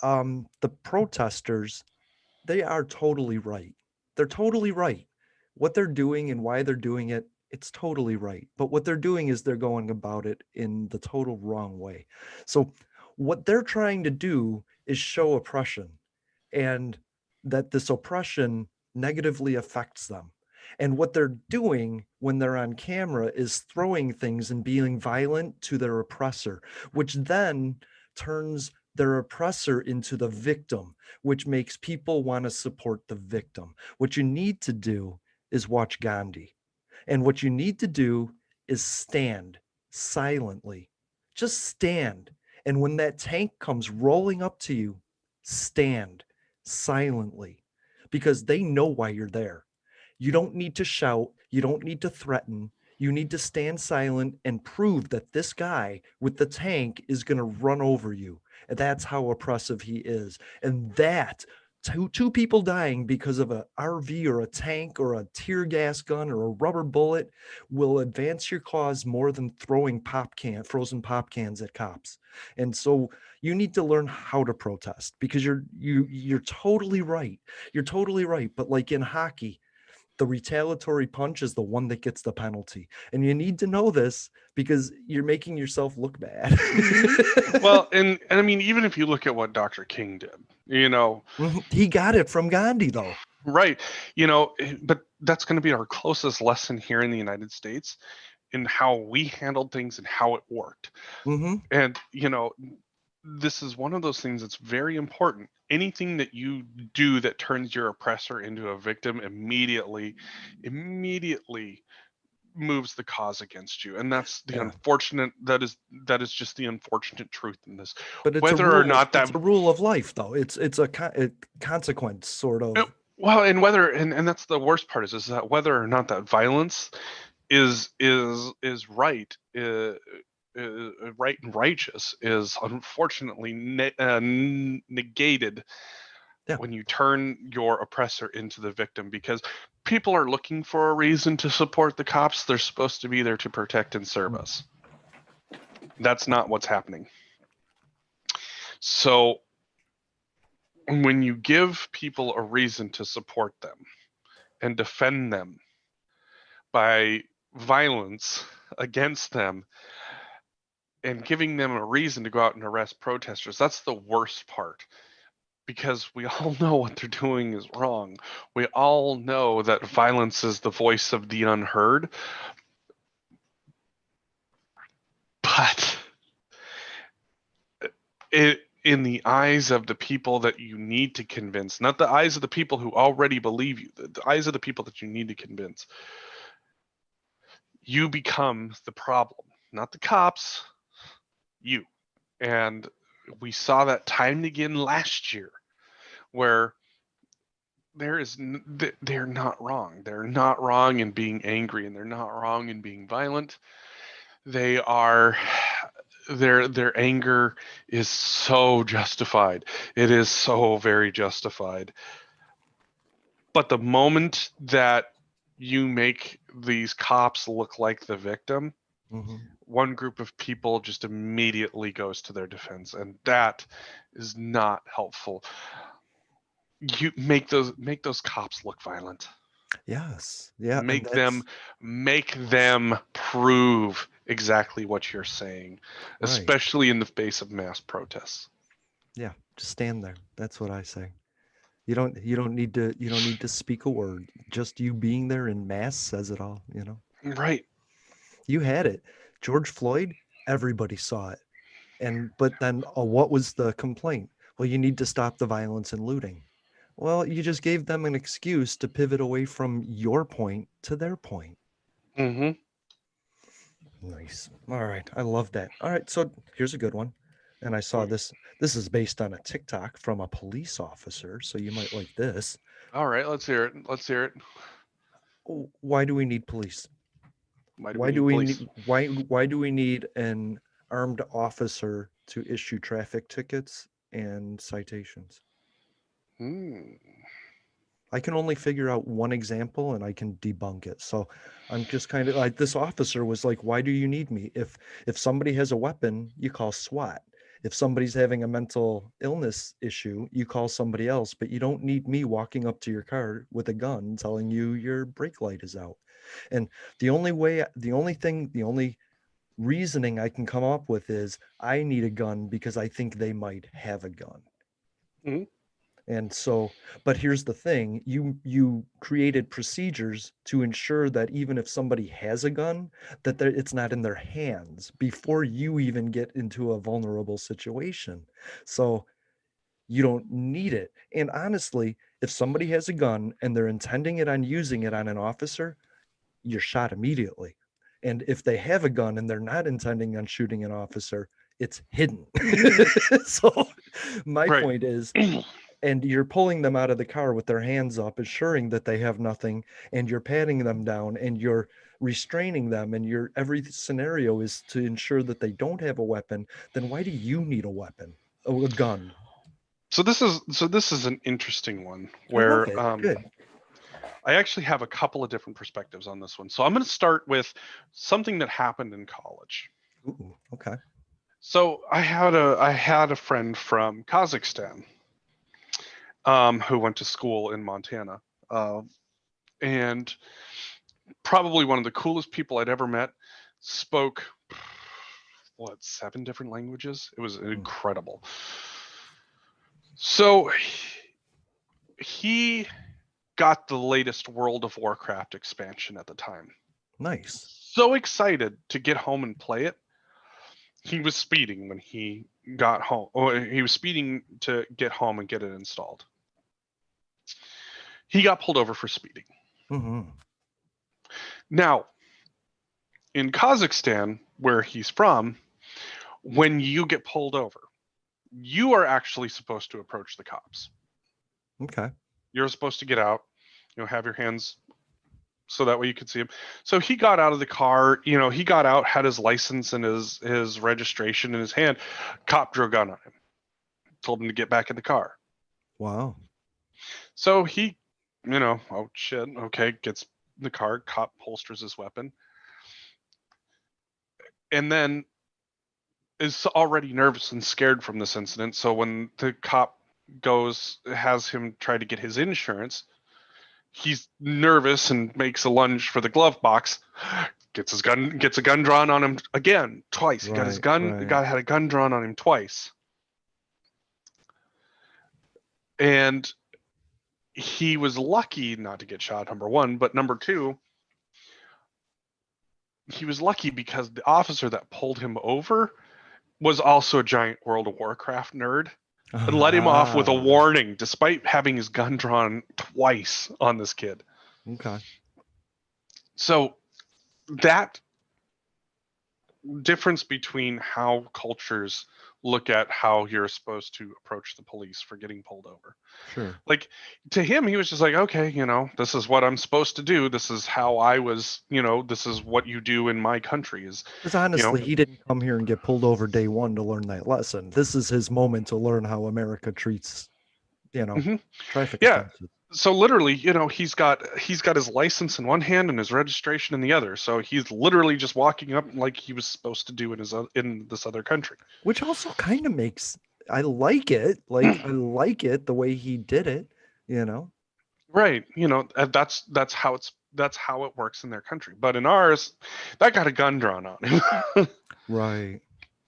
the protesters, they are totally right. They're totally right. What they're doing and why they're doing it, it's totally right. But what they're doing is they're going about it in the total wrong way. So what they're trying to do is show oppression, and that this oppression negatively affects them. And what they're doing when they're on camera is throwing things and being violent to their oppressor, which then turns their oppressor into the victim, which makes people want to support the victim. What you need to do is watch Gandhi. And what you need to do is stand silently. Just stand. And when that tank comes rolling up to you, stand silently, because they know why you're there. You don't need to shout. You don't need to threaten. You need to stand silent and prove that this guy with the tank is going to run over you. And that's how oppressive he is. And that two people dying because of a RV or a tank or a tear gas gun or a rubber bullet will advance your cause more than throwing frozen pop cans at cops. And so you need to learn how to protest, because you're totally right. You're totally right. But like in hockey, the retaliatory punch is the one that gets the penalty. And you need to know this because you're making yourself look bad.
well, and I mean, even if you look at what Dr. King did, you know,
He got it from Gandhi, though.
right, but that's going to be our closest lesson here in the United States in how we handled things and how it worked.
Hmm.
And, this is one of those things that's very important. Anything that you do that turns your oppressor into a victim immediately moves the cause against you. And that's the
Yeah.
unfortunate that is just the unfortunate truth in this.
But
Whether or not
it's
that
a rule of life, though. It's a consequence, sort
uh,
of.
well, and and that's the worst part is that whether or not that violence is right, right and righteous is unfortunately negated
Yeah.
when you turn your oppressor into the victim, because people are looking for a reason to support the cops. They're supposed to be there to protect and serve
Mm.
us. That's not what's happening. So when you give people a reason to support them and defend them by violence against them and giving them a reason to go out and arrest protesters, that's the worst part, because we all know what they're doing is wrong. We all know that violence is the voice of the unheard. But in the eyes of the people that you need to convince, not the eyes of the people who already believe you, the eyes of the people that you need to convince, you become the problem, not the cops, you. And we saw that time again last year, where they're not wrong. They're not wrong in being angry, and they're not wrong in being violent. They are their anger is so justified. It is so very justified. But the moment that you make these cops look like the victim,
Hmm.
one group of people just immediately goes to their defense, and that is not helpful. You make those cops look violent.
Yes. Yeah. And
Make them
that's
make them prove exactly what you're saying,
right.
especially in the face of mass protests.
Yeah. Just stand there. That's what I say. You don't need to speak a word. Just you being there in mass says it all, you know.
Right.
You had it. George Floyd, everybody saw it. And but then what was the complaint? Well, you need to stop the violence and looting. Well, you just gave them an excuse to pivot away from your point to their point.
Mm-hmm.
Nice. All right. I love that. All right. So here's a good one. And I saw this. This is based on a TikTok from a police officer. So you might like this.
All right, let's hear it. Let's hear it.
Why do we need police?
Why do we
Why do
need
we
police?
need why do we need an armed officer to issue traffic tickets and citations?
Hmm.
I can only figure out one example and I can debunk it. So I'm just kind of like, this officer was like, why do you need me? If somebody has a weapon, you call SWAT. If somebody's having a mental illness issue, you call somebody else, but you don't need me walking up to your car with a gun telling you your brake light is out. And the only reasoning I can come up with is I need a gun because I think they might have a gun.
Mhm.
And so, but here's the thing, you created procedures to ensure that even if somebody has a gun, that it's not in their hands before you even get into a vulnerable situation. So you don't need it. And honestly, if somebody has a gun and they're intending it on using it on an officer, you're shot immediately. And if they have a gun and they're not intending on shooting an officer, it's hidden. So my
Right.
point is, and you're pulling them out of the car with their hands up, assuring that they have nothing, and you're patting them down and you're restraining them, and your every scenario is to ensure that they don't have a weapon, then why do you need a weapon? Oh, a gun.
So this is an interesting one
I love
where
it. Good.
I actually have a couple of different perspectives on this one. So I'm going to start with something that happened in college.
Ooh, okay.
So I had a friend from Kazakhstan who went to school in Montana, uh, and probably one of the coolest people I'd ever met. Spoke what, 7 different languages? It was
Mm,
incredible. So he got the latest World of Warcraft expansion at the time.
nice.
So excited to get home and play it. He was speeding when he got home. Or he was speeding to get home and get it installed. He got pulled over for speeding.
Hmm.
Now, in Kazakhstan, where he's from, when you get pulled over, you are actually supposed to approach the cops.
Okay.
You're supposed to get out, have your hands so that way you could see him. So he got out of the car, he got out, had his license and his registration in his hand. Cop drew a gun on him, told him to get back in the car.
Wow.
So he, oh shit, okay, gets in the car, cop holsters his weapon, and then is already nervous and scared from this incident. So when the cop has him try to get his insurance, he's nervous and makes a lunge for the glove box, gets a gun drawn on him again, twice. He got his
Right,
gun,
right.
got had a gun drawn on him twice. And he was lucky not to get shot, number one, but number two, he was lucky because the officer that pulled him over was also a giant World of Warcraft nerd and let him off with a
Ah,
warning despite having his gun drawn twice on this kid.
okay.
So that difference between how cultures look at how you're supposed to approach the police for getting pulled over.
Sure.
Like, to him, he was just like, okay, this is what I'm supposed to do. This is how I was, this is what you do in my country is,
Because
you know,
honestly, he didn't come here and get pulled over day one to learn that lesson. This is his moment to learn how America treats, you know,
mhm.
traffic
Yeah.
offenses.
So literally, he's got his license in one hand and his registration in the other. So he's literally just walking up like he was supposed to do in this other country.
Which also kind of makes, I like it. Like, I like it the way he did it, you know?
Right. That's how it works in their country. But in ours, that got a gun drawn on him.
Right.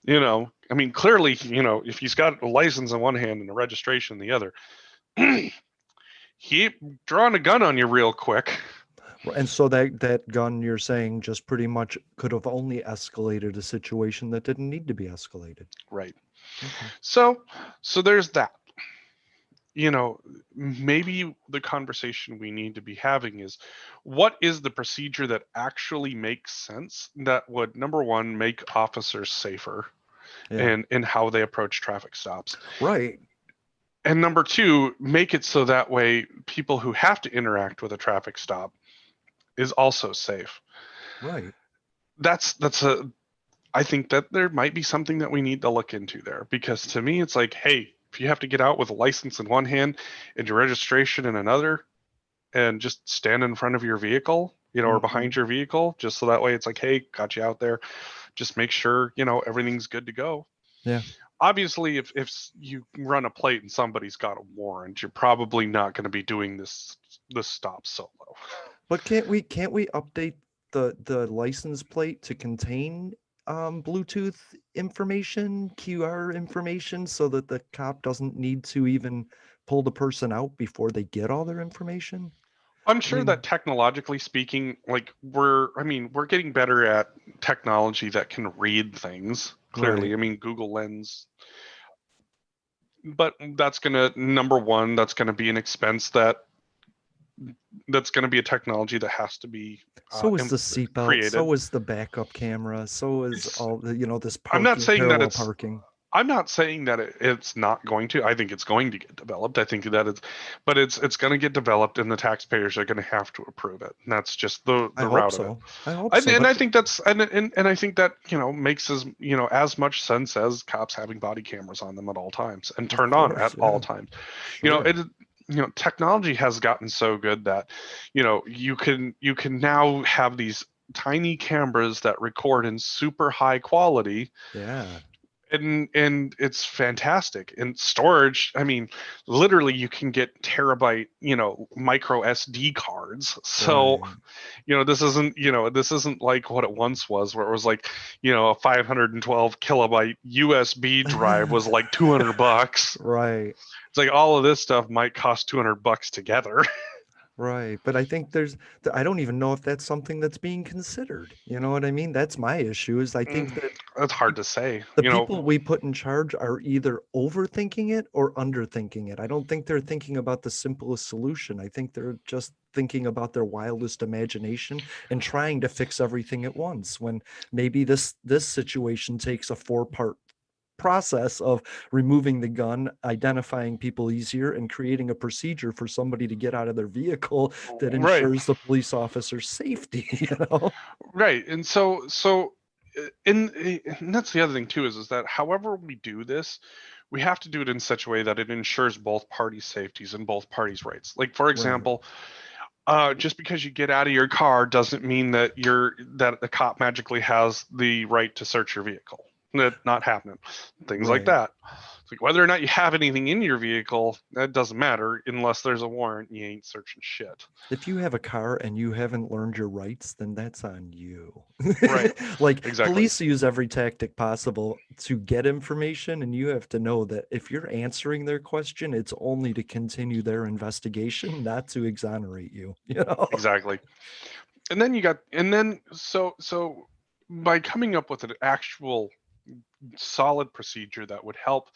I mean, clearly, if he's got a license in one hand and a registration in the other, he drawing a gun on you real quick.
And so that gun you're saying just pretty much could have only escalated a situation that didn't need to be escalated.
Right.
Okay.
So there's that. Maybe the conversation we need to be having is what is the procedure that actually makes sense that would, number one, make officers safer
Yeah.
in how they approach traffic stops.
Right.
And number two, make it so that way people who have to interact with a traffic stop is also safe.
Right.
I think that there might be something that we need to look into there because to me it's like, hey, if you have to get out with a license in one hand and your registration in another, and just stand in front of your vehicle, or
Mhm.
behind your vehicle, just so that way it's like, hey, got you out there. Just make sure, everything's good to go.
Yeah.
Obviously, if you run a plate and somebody's got a warrant, you're probably not going to be doing this stop solo.
But can't we update the license plate to contain Bluetooth information, QR information, so that the cop doesn't need to even pull the person out before they get all their information?
I'm
I
sure
mean,
that technologically speaking, like we're getting better at technology that can read things
right.
clearly. I mean, Google Lens, but that's gonna number one, that's gonna be an expense that's gonna be a technology that has to be
So is the seatbelt,
created.
so is the backup camera, so is
It's
all the, this
I'm not
parking,
saying that
parallel
it's
parking.
I'm not saying that it's not going to. I think it's going to get developed. I think that but it's going to get developed, and the taxpayers are going to have to approve it. And that's just
I
the
hope
route of it.
so. I hope so.
And
But
I think that's and I think that makes as much sense as cops having body cameras on them at all times and
of
turned on at
course,
all
yeah,
times.
sure.
It technology has gotten so good that you can now have these tiny cameras that record in super high quality,
Yeah,
and it's fantastic. And storage, I mean, literally you can get terabyte micro SD cards. So
right.
this isn't like what it once was, where it was like a 512 kilobyte USB drive was like $200.
Right.
It's like all of this stuff might cost $200 together.
Right, but I think I don't even know if that's something that's being considered. You know what I mean? That's my issue is I think that
That's hard
peop
to say.
the people we put in charge are either overthinking it or underthinking it. I don't think they're thinking about the simplest solution. I think they're just thinking about their wildest imagination and trying to fix everything at once when maybe this situation takes a four-part process of removing the gun, identifying people easier, and creating a procedure for somebody to get out of their vehicle that
Right.
ensures the police officer's safety, you know?
Right. And and that's the other thing too, is that however we do this, we have to do it in such a way that it ensures both parties' safeties and both parties' rights. Like, for
Right.
example, just because you get out of your car doesn't mean that the cop magically has the right to search your vehicle. That's not happening. Things like
Right.
that. It's like whether or not you have anything in your vehicle, that doesn't matter unless there's a warrant. You ain't searching shit.
If you have a car and you haven't learned your rights, then that's on you.
Right.
Like
Exactly.
police use every tactic possible to get information, and you have to know that if you're answering their question, it's only to continue their investigation, not to exonerate you, you know?
Exactly. And then by coming up with an actual solid procedure that would help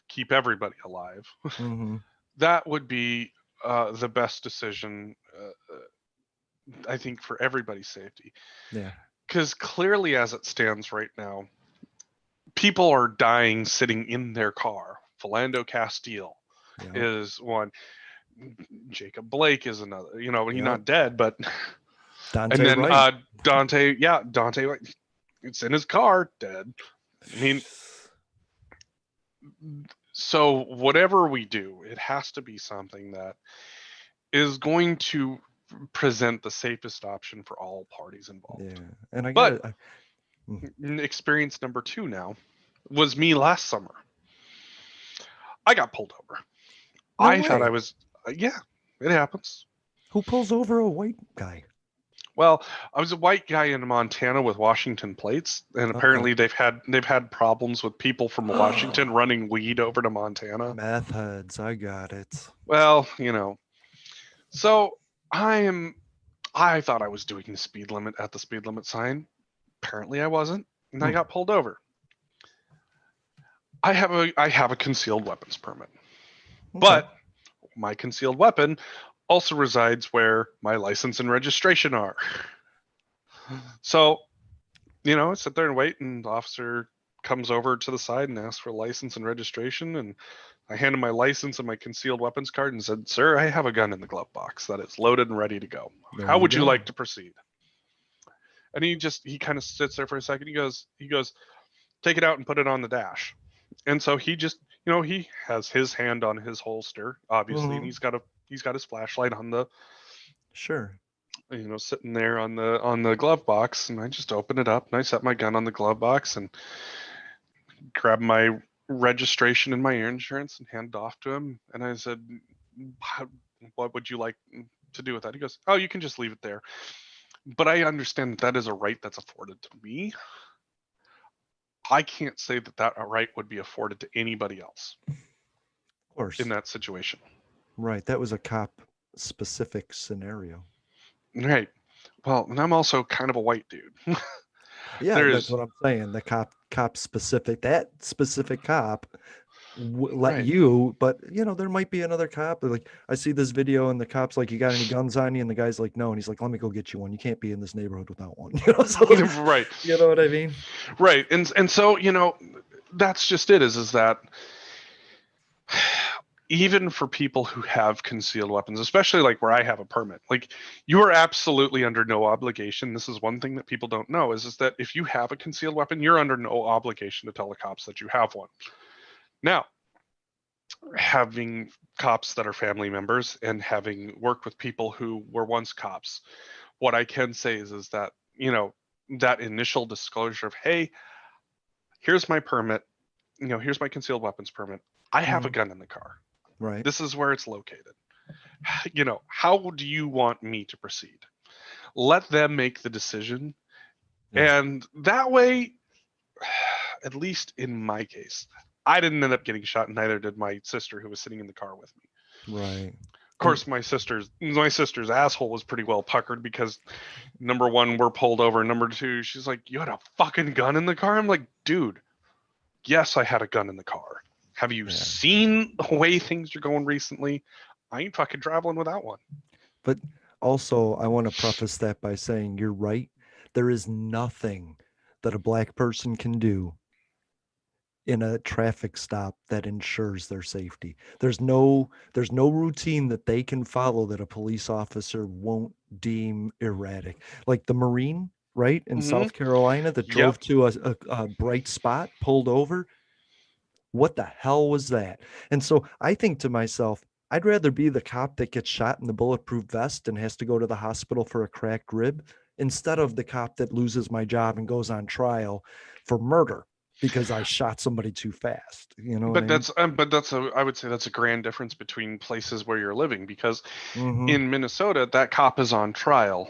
keep everybody alive,
Hmm.
that would be the best decision, I think, for everybody's safety.
Yeah.
Because clearly, as it stands right now, people are dying sitting in their car. Philando Castile
Yep.
is one. Jacob Blake is another. He's
Yep.
not dead, but and
Dante
then
Wright.
Dante, yeah, Dante, it's in his car, dead. I mean, so whatever we do, it has to be something that is going to present the safest option for all parties involved.
Yeah. And I got
But
it.
experience number two now was me last summer. I got pulled over.
No
I thought I
way.
was, yeah, it happens.
Who pulls over a white guy?
Well, I was a white guy in Montana with Washington plates, and
Okay.
apparently they've had problems with people from Washington running weed over to Montana.
Meth heads. I got it.
Well, so I thought I was doing the speed limit at the speed limit sign. Apparently I wasn't, and I
Hmm.
got pulled over. I have a concealed weapons permit.
Okay.
But my concealed weapon also resides where my license and registration are. So, I sit there and wait, and the officer comes over to the side and asks for license and registration, and I handed my license and my concealed weapons card and said, "Sir, I have a gun in the glove box that is loaded and ready to go.
There
How
you
would you
go.
like to proceed?" And he kind of sits there for a second. He goes, "Take it out and put it on the dash." And so he just, he has his hand on his holster, obviously, and
Hmm.
he's got his flashlight on
Sure.
Sitting there on the glove box, and I just open it up and I set my gun on the glove box and grab my registration and my insurance and hand it off to him. And I said, what would you like to do with that? He goes, oh, you can just leave it there. But I understand that is a right that's afforded to me. I can't say that right would be afforded to anybody else.
Of course.
In that situation.
Right. That was a cop specific scenario.
Right. Well, and I'm also kind of a white dude.
Yeah, that's what I'm saying. The cop specific, that specific cop let
right.
you, but there might be another cop. Like, I see this video and the cop's like, you got any guns on you? And the guy's like, no. And he's like, let me go get you one. You can't be in this neighborhood without one. So,
right.
You know what I mean?
Right. And so, that's just it is that even for people who have concealed weapons, especially like where I have a permit, like you are absolutely under no obligation. This is one thing that people don't know is that if you have a concealed weapon, you're under no obligation to tell the cops that you have one. Now, having cops that are family members and having worked with people who were once cops, what I can say is that, that initial disclosure of, hey, here's my permit, here's my concealed weapons permit. I have a gun in the car.
Right.
This is where it's located. How do you want me to proceed? Let them make the decision. Yeah. And that way, at least in my case, I didn't end up getting shot, and neither did my sister who was sitting in the car with me.
Right.
Of course, my sister's asshole was pretty well puckered because, number one, we're pulled over. Number two, she's like, you had a fucking gun in the car? I'm like, dude, yes, I had a gun in the car. Have you seen the way things are going recently? I ain't fucking traveling without one.
But also, I want to preface that by saying you're right. There is nothing that a black person can do in a traffic stop that ensures their safety. There's no routine that they can follow that a police officer won't deem erratic. Like the Marine, right, in South Carolina that drove to a bright spot, pulled over. What the hell was that? And so I think to myself, I'd rather be the cop that gets shot in the bulletproof vest and has to go to the hospital for a cracked rib instead of the cop that loses my job and goes on trial for murder because I shot somebody too fast.
But I would say that's a grand difference between places where you're living, because in Minnesota, that cop is on trial,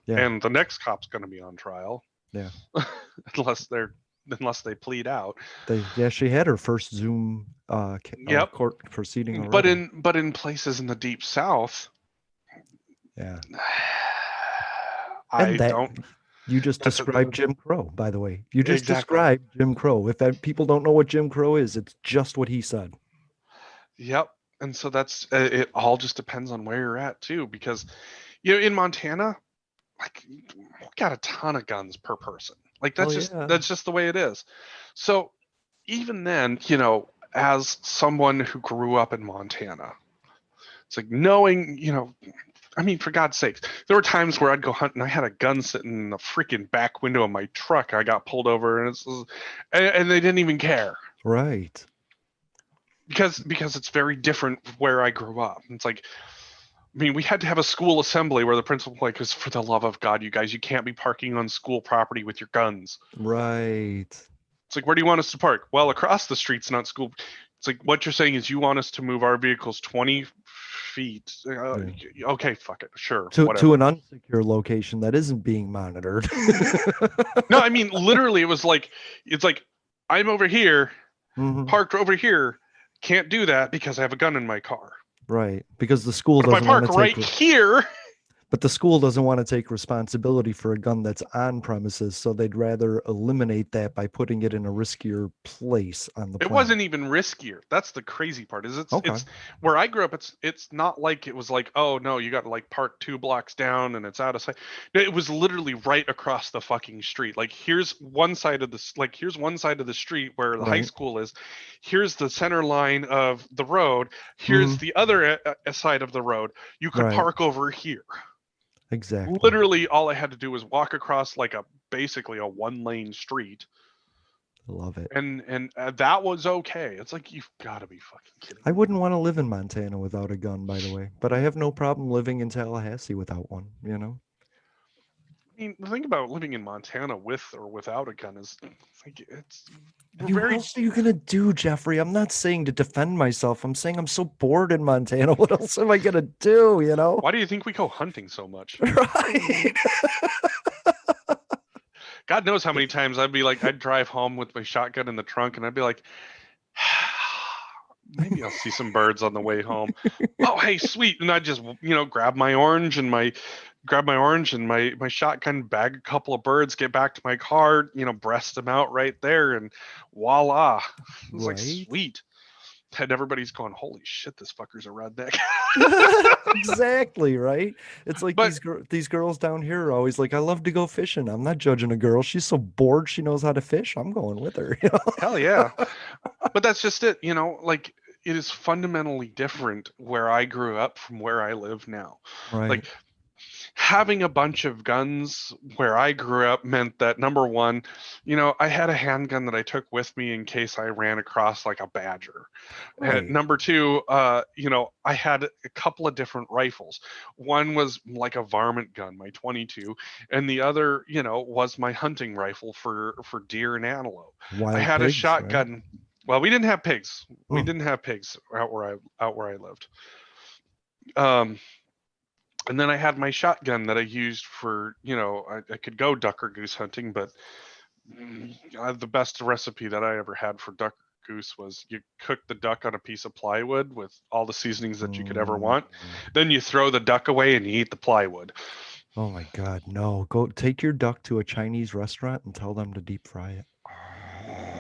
and the next cop's going to be on trial.
Yeah.
Unless they plead out.
She had her first Zoom court proceeding already.
But in places in the deep South,
you just described Jim Crow, by the way. You just described Jim Crow. If people don't know what Jim Crow is, it's just what he said.
Yep. And so that's it. All just depends on where you're at too, because in Montana, like, we got a ton of guns per person. Like that's just the way it is. So even then, as someone who grew up in Montana, it's like knowing, I mean, for God's sakes, there were times where I'd go hunt and I had a gun sitting in the freaking back window of my truck. I got pulled over and and they didn't even care.
Right.
Because it's very different where I grew up. It's like, I mean, we had to have a school assembly where the principal was, for the love of God, you guys, you can't be parking on school property with your guns.
Right.
It's like, where do you want us to park? Well, across the street's not school. It's like, what you're saying is you want us to move our vehicles 20 feet. Okay, fuck it. Sure.
To an unsecure location that isn't being monitored.
No, I mean, literally, it's like, I'm over here, parked over here. Can't do that because I have a gun in my car.
Right, because the school doesn't want to
take here.
But the school doesn't want to take responsibility for a gun that's on premises, so they'd rather eliminate that by putting it in a riskier place on the planet.
It wasn't even riskier. That's the crazy part. It's where I grew up. It's not like it was like, oh no, you got to like park 2 blocks down and it's out of sight. It was literally right across the fucking street. Like here's one side of the street where the high school is. Here's the center line of the road. Here's the other side of the road. You could park over here.
Exactly.
Literally, all I had to do was walk across like basically a 1-lane street
I love it.
and that was okay. It's like you've got to be fucking kidding
I
me.
wouldn't want to live in Montana without a gun, by the way, but I have no problem living in Tallahassee without one, you know?
I mean, the thing about living in Montana with or without a gun is, like, it's
I
we're
mean, what
very.
else are you gonna do, Jeffrey? I'm not saying to defend myself. I'm saying I'm so bored in Montana. What else am I gonna do, you know?
Why do you think we go hunting so much?
Right.
God knows how many times I'd be like, I'd drive home with my shotgun in the trunk, and I'd be like, maybe I'll see some birds on the way home. Oh, hey, sweet! And I just, grab my orange and my shotgun, bag a couple of birds, get back to my car, breast them out right there, and voila! It was like
Right.
sweet. And everybody's going, holy shit, this fucker's a redneck.
Exactly, right? It's like
But
these girls down here are always like, I love to go fishing. I'm not judging a girl. She's so bored she knows how to fish. I'm going with her, you
hell yeah. But that's just it, like it is fundamentally different where I grew up from where I live now.
Right.
Like having a bunch of guns where I grew up meant that number one, I had a handgun that I took with me in case I ran across like a badger. And
Right.
number two, I had a couple of different rifles. One was like a varmint gun, my 22, and the other, was my hunting rifle for deer and antelope. I
Wild
had a
pigs, right?
shotgun. Well, we didn't have pigs. We
Mm.
didn't have pigs out where I lived. Um, and then I had my shotgun that I used for, I could go duck or goose hunting, but the best recipe that I ever had for duck or goose was you cook the duck on a piece of plywood with all the seasonings that you could ever
Mm.
want. Then you throw the duck away and you eat the plywood.
Oh my God, no. Go take your duck to a Chinese restaurant and tell them to deep fry it.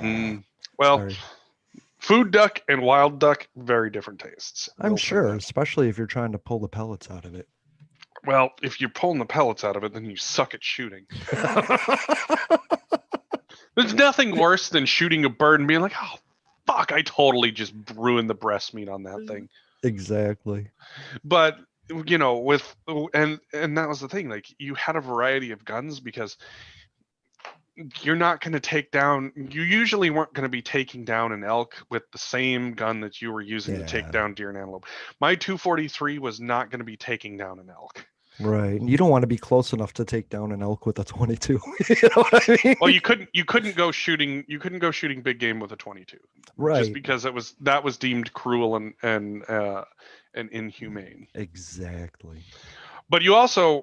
Mm. Well,
Sorry.
food duck and wild duck, very different tastes.
I'm
We'll say
sure,
that.
especially if you're trying to pull the pellets out of it.
Well, if you're pulling the pellets out of it, then you suck at shooting. There's nothing worse than shooting a bird and being like, oh, fuck, I totally just ruined the breast meat on that thing.
Exactly.
But with and that was the thing, like you had a variety of guns because you're not going to take down you usually weren't going to be taking down an elk with the same gun that you were using to take
Yeah.
down deer and antelope. My 243 was not going to be taking down an elk.
Right. And you don't want to be close enough to take down an elk with a 22. You know what I
Well,
mean?
you couldn't go shooting big game with a 22 just
Right.
because that was deemed cruel and inhumane.
Exactly.
But you also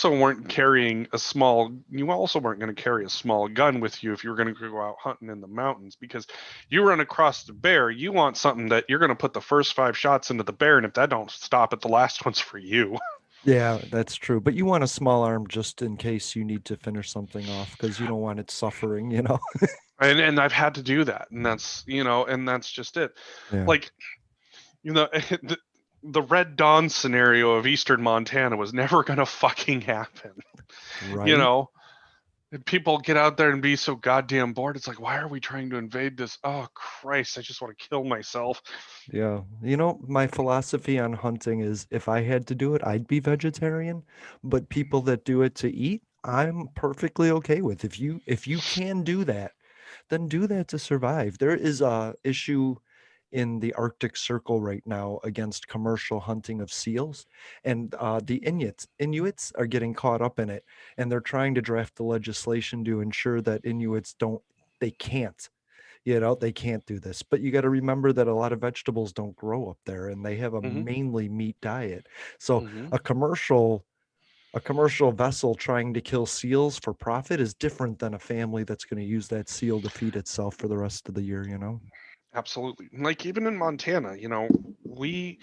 weren't carrying a small you also weren't going to carry a small gun with you if you were going to go out hunting in the mountains, because you run across the bear, you want something that you're going to put the first 5 shots into the bear, and if that don't stop it, the last one's for you.
Yeah, that's true. But you want a small arm just in case you need to finish something off because you don't want it suffering, you know?
And I've had to do that, and that's just it.
Yeah.
Like, the Red Dawn scenario of Eastern Montana was never going to fucking happen. You
Right.
know, people get out there and be so goddamn bored. It's like, why are we trying to invade this? Oh Christ, I just want to kill myself.
Yeah. You know, my philosophy on hunting is if I had to do it, I'd be vegetarian, but people that do it to eat, I'm perfectly okay with. If you can do that, then do that to survive. There is a issue in the Arctic Circle right now against commercial hunting of seals, and the Inuits are getting caught up in it, and they're trying to draft the legislation to ensure that Inuits don't they can't they can't do this. But you got to remember that a lot of vegetables don't grow up there and they have a
Hmm.
mainly meat diet. So
Hmm.
a commercial vessel trying to kill seals for profit is different than a family that's going to use that seal to feed itself for the rest of the year, you know?
Absolutely. Like even in Montana, we,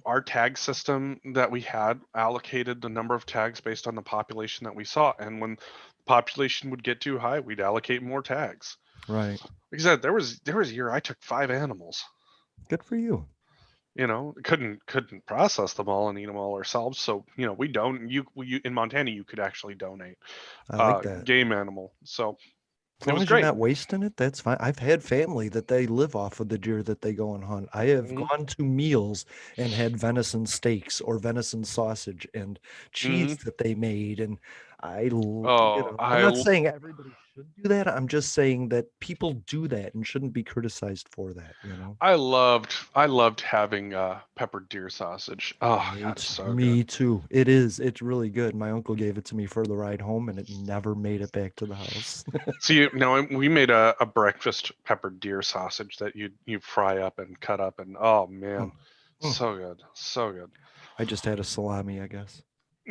our tag system that we had allocated the number of tags based on the population that we saw. And when the population would get too high, we'd allocate more tags.
Right.
Like I said, there was a year I took 5 animals.
Good for you.
Couldn't process them all and eat them all ourselves. So we don't. In Montana, you could actually donate
I like that.
game animal. So
As
it
long
was
as you're
great.
not wasting it, that's fine. I've had family that they live off of the deer that they go and hunt. I have
Hmm.
gone to meals and had venison steaks or venison sausage and cheese
Hmm.
that they made. And
Oh,
I'm not saying everybody should do that. I'm just saying that people do that and shouldn't be criticized for that, you know?
I loved having peppered deer sausage. Oh God, it's so good.
Me too. It is. It's really good. My uncle gave it to me for the ride home and it never made it back to the house.
See, we made a breakfast peppered deer sausage that you fry up and cut up, and oh man,
Mm, mm.
so good, so good.
I just had a salami, I guess.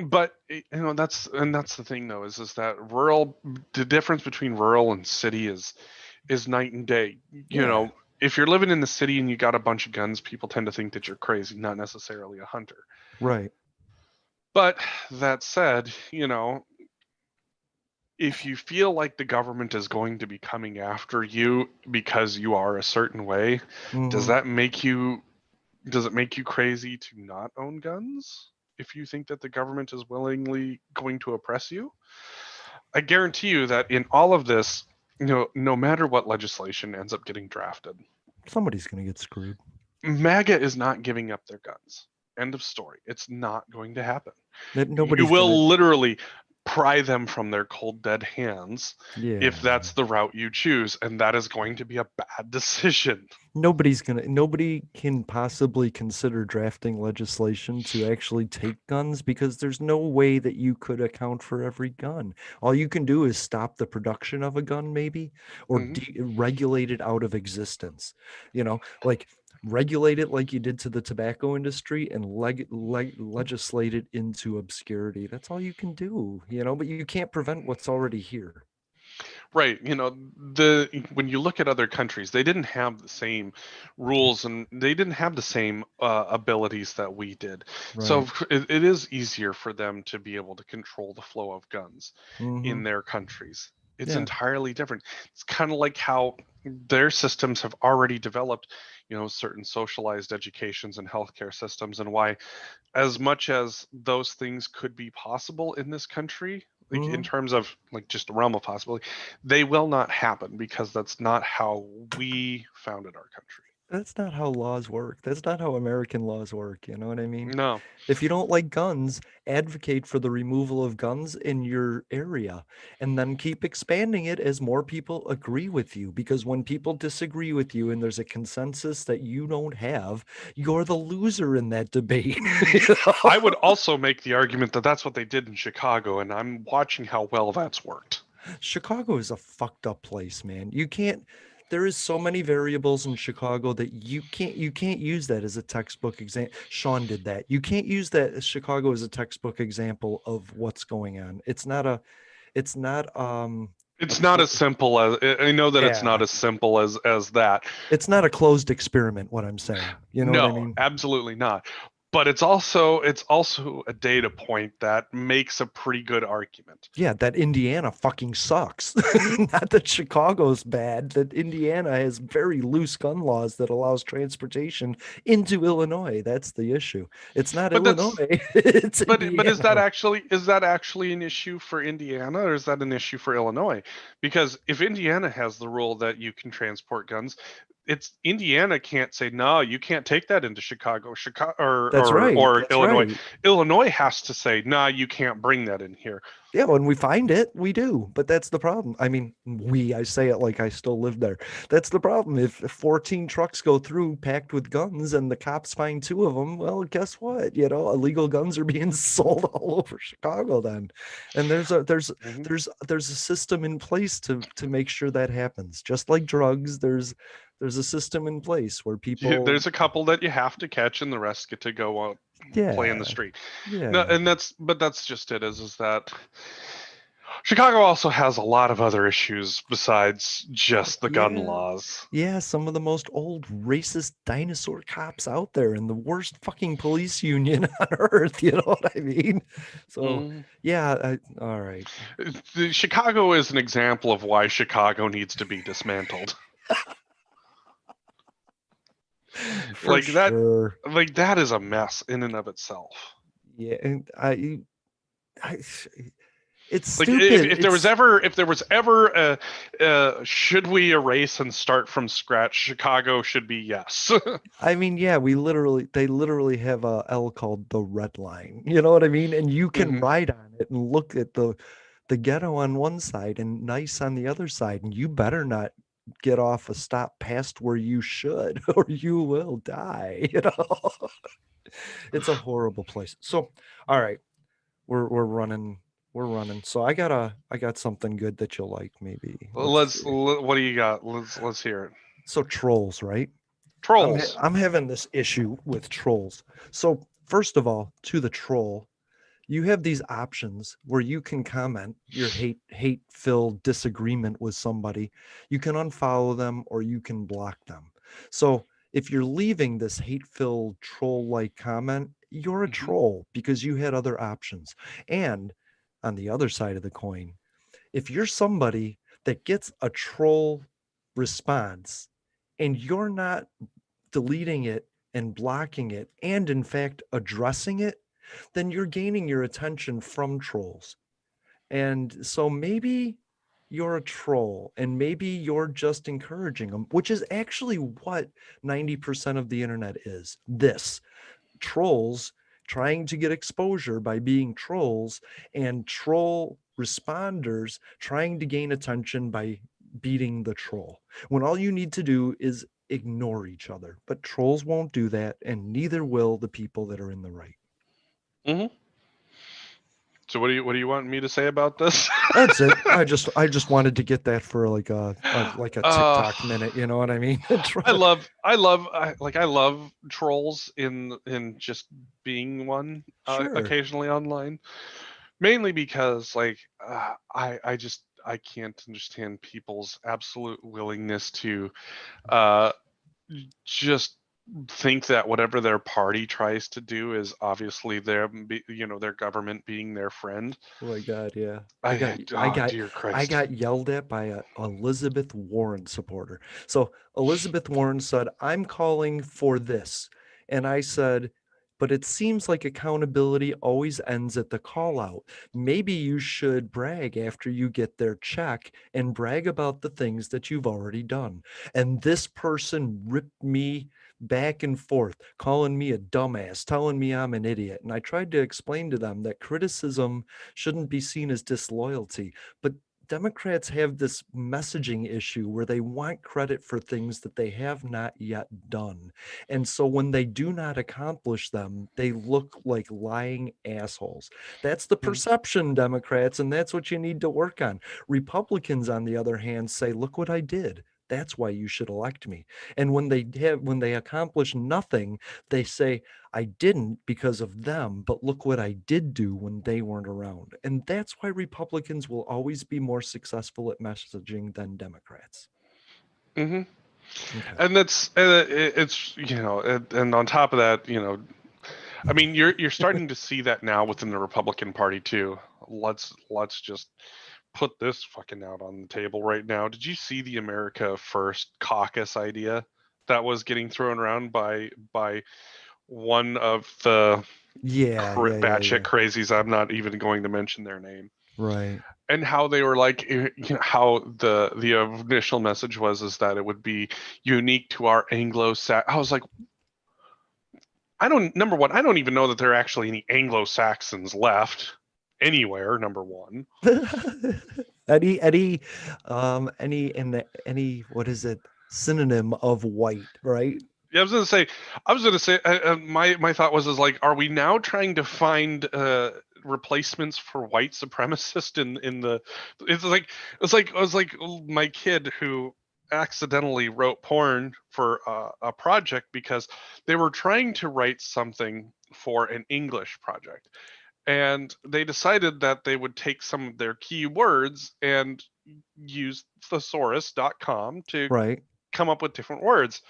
But that's the thing though, is that the difference between rural and city is night and day. You
Yeah,
know, if you're living in the city and you got a bunch of guns, people tend to think that you're crazy, not necessarily a hunter.
right.
But that said, if you feel like the government is going to be coming after you because you are a certain way, does
Hmm.
that make you does it make you crazy to not own guns? If you think that the government is willingly going to oppress you? I guarantee you that in all of this, no matter what legislation ends up getting drafted,
Somebody's gonna get screwed.
MAGA is not giving up their guns. End of story. It's not going to happen.
That
You
nobody's gonna.
will literally pry them from their cold, dead hands if
Yeah.
that's the route you choose, and that is going to be a bad decision.
Nobody can possibly consider drafting legislation to actually take guns because there's no way that you could account for every gun. All you can do is stop the production of a gun, maybe, or
Mhm.
regulate it out of existence. Like regulate it like you did to the tobacco industry and legislate it into obscurity. That's all you can do, but you can't prevent what's already here.
Right. The when you look at other countries, they didn't have the same rules and they didn't have the same abilities that we did. So
Right.
it is easier for them to be able to control the flow of guns
Hmm.
in their countries. It's
Yeah.
entirely different. It's kind of like how their systems have already developed, certain socialized educations and healthcare systems, and why, as much as those things could be possible in this country, like in
Hmm.
terms of like just a realm of possibility, they will not happen because that's not how we founded our country.
That's not how laws work. That's not how American laws work. You know what I mean?
No.
If you don't like guns, advocate for the removal of guns in your area and then keep expanding it as more people agree with you. Because when people disagree with you and there's a consensus that you don't have, you're the loser in that debate. you
I
know?
would also make the argument that that's what they did in Chicago, and I'm watching how well that's worked.
Chicago is a fucked up place, man. You can't there is so many variables in Chicago that you can't use that as a textbook example. Sean did that. You can't use that as Chicago as a textbook example of what's going on. It's not a
It's not
cl-
as simple as I know that it's not
yeah.
as simple as that.
It's not a closed experiment, what I'm saying. You know what I
No,
mean?
absolutely not. But it's also a data point that makes a pretty good argument.
Yeah, that Indiana fucking sucks. Not that Chicago's bad, that Indiana has very loose gun laws that allows transportation into Illinois. That's the issue. It's not
But that's
Illinois, it's
but
Indiana.
is that actually an issue for Indiana, or is that an issue for Illinois? Because if Indiana has the rule that you can transport guns, it's Indiana can't say no, you can't take that into Chicago
That's right.
or
That's
Illinois.
right.
Illinois has to say, nah, you can't bring that in here.
Yeah, when we find it, we do. But that's the problem. I mean, I say it like I still live there. That's the problem. If 14 trucks go through packed with guns and the cops find two of them, well, guess what? Illegal guns are being sold all over Chicago then. And
Mhm.
there's a system in place to make sure that happens. Just like drugs, there's a system in place where people,
There's a couple that you have to catch, and the rest get to go out play in the
yeah,
street. No,
yeah.
and that's just it. Is that Chicago also has a lot of other issues besides
Fuck
just the gun
yeah.
laws.
Yeah, some of the most old racist dinosaur cops out there and the worst fucking police union on earth, you know what I mean? So,
Mm.
yeah, all right.
Chicago is an example of why Chicago needs to be dismantled.
For
Like that,
sure.
like that is a mess in and of itself.
Yeah, and I it's
Like
stupid.
if there was ever should we erase and start from scratch, Chicago should be yes.
I mean, yeah, they literally have a L called the Red Line. You know what I mean? And you can
Hmm.
ride on it and look at the the ghetto on one side and nice on the other side, and you better not get off a stop past where you should, or you will die. It's a horrible place. So, all right, we're running. We're running. So I got something good that you'll like, maybe. Let's see.
What do you got? Let's hear it.
So trolls, right?
Trolls.
I'm having this issue with trolls. So first of all, to the troll, you have these options where you can comment your hate filled disagreement with somebody. You can unfollow them or you can block them. So if you're leaving this hate filled troll like comment, you're a
Hmm.
troll because you had other options. And on the other side of the coin, if you're somebody that gets a troll response and you're not deleting it and blocking it, and in fact addressing it, then you're gaining your attention from trolls. And so maybe you're a troll and maybe you're just encouraging them, which is actually what 90% of the internet is. This trolls trying to get exposure by being trolls, and troll responders trying to gain attention by beating the troll, when all you need to do is ignore each other. But trolls won't do that, and neither will the people that are in the right.
Hmm. So what do you want me to say about this?
That's it. I just wanted to get that for like a
uh,
TikTok minute, you know what I mean?
I love trolls in just being one
Sure.
occasionally online, mainly because I can't understand people's absolute willingness to uh just think that whatever their party tries to do is obviously their government being their friend.
Oh my God, yeah.
Oh dear
I
Christ.
got yelled at by a Elizabeth Warren supporter. So Elizabeth Warren said, "I'm calling for this." And I said, "But it seems like accountability always ends at the call out. Maybe you should brag after you get their check and brag about the things that you've already done." And this person ripped me back and forth, calling me a dumbass, telling me I'm an idiot. And I tried to explain to them that criticism shouldn't be seen as disloyalty. But Democrats have this messaging issue where they want credit for things that they have not yet done. And so when they do not accomplish them, they look like lying assholes. That's the
Hmm.
perception, Democrats, and that's what you need to work on. Republicans, on the other hand, say, "Look what I did. That's why you should elect me." And when they accomplish nothing, they say, "I didn't because of them, but look what I did do when they weren't around." And that's why Republicans will always be more successful at messaging than Democrats.
Hmm.
Okay.
And it's and on top of that, I mean, you're starting to see that now within the Republican Party too. Let's just put this fucking out on the table right now. Did you see the America First caucus idea that was getting thrown around by one of the
Yeah, yeah, yeah,
batshit
yeah.
crazies? I'm not even going to mention their name.
Right.
And how they were like, how the initial message was is that it would be unique to our Anglo-Saxon. I was like, I don't. Number one, I don't even know that there are actually any Anglo-Saxons left anywhere. Number one.
Any what is it? Synonym of white, right?
Yeah, I was gonna say, my thought was is like, are we now trying to find replacements for white supremacists in the? It was like my kid who accidentally wrote porn for a project because they were trying to write something for an English project, and they decided that they would take some of their keywords and use thesaurus.com to
Right.
come up with different words.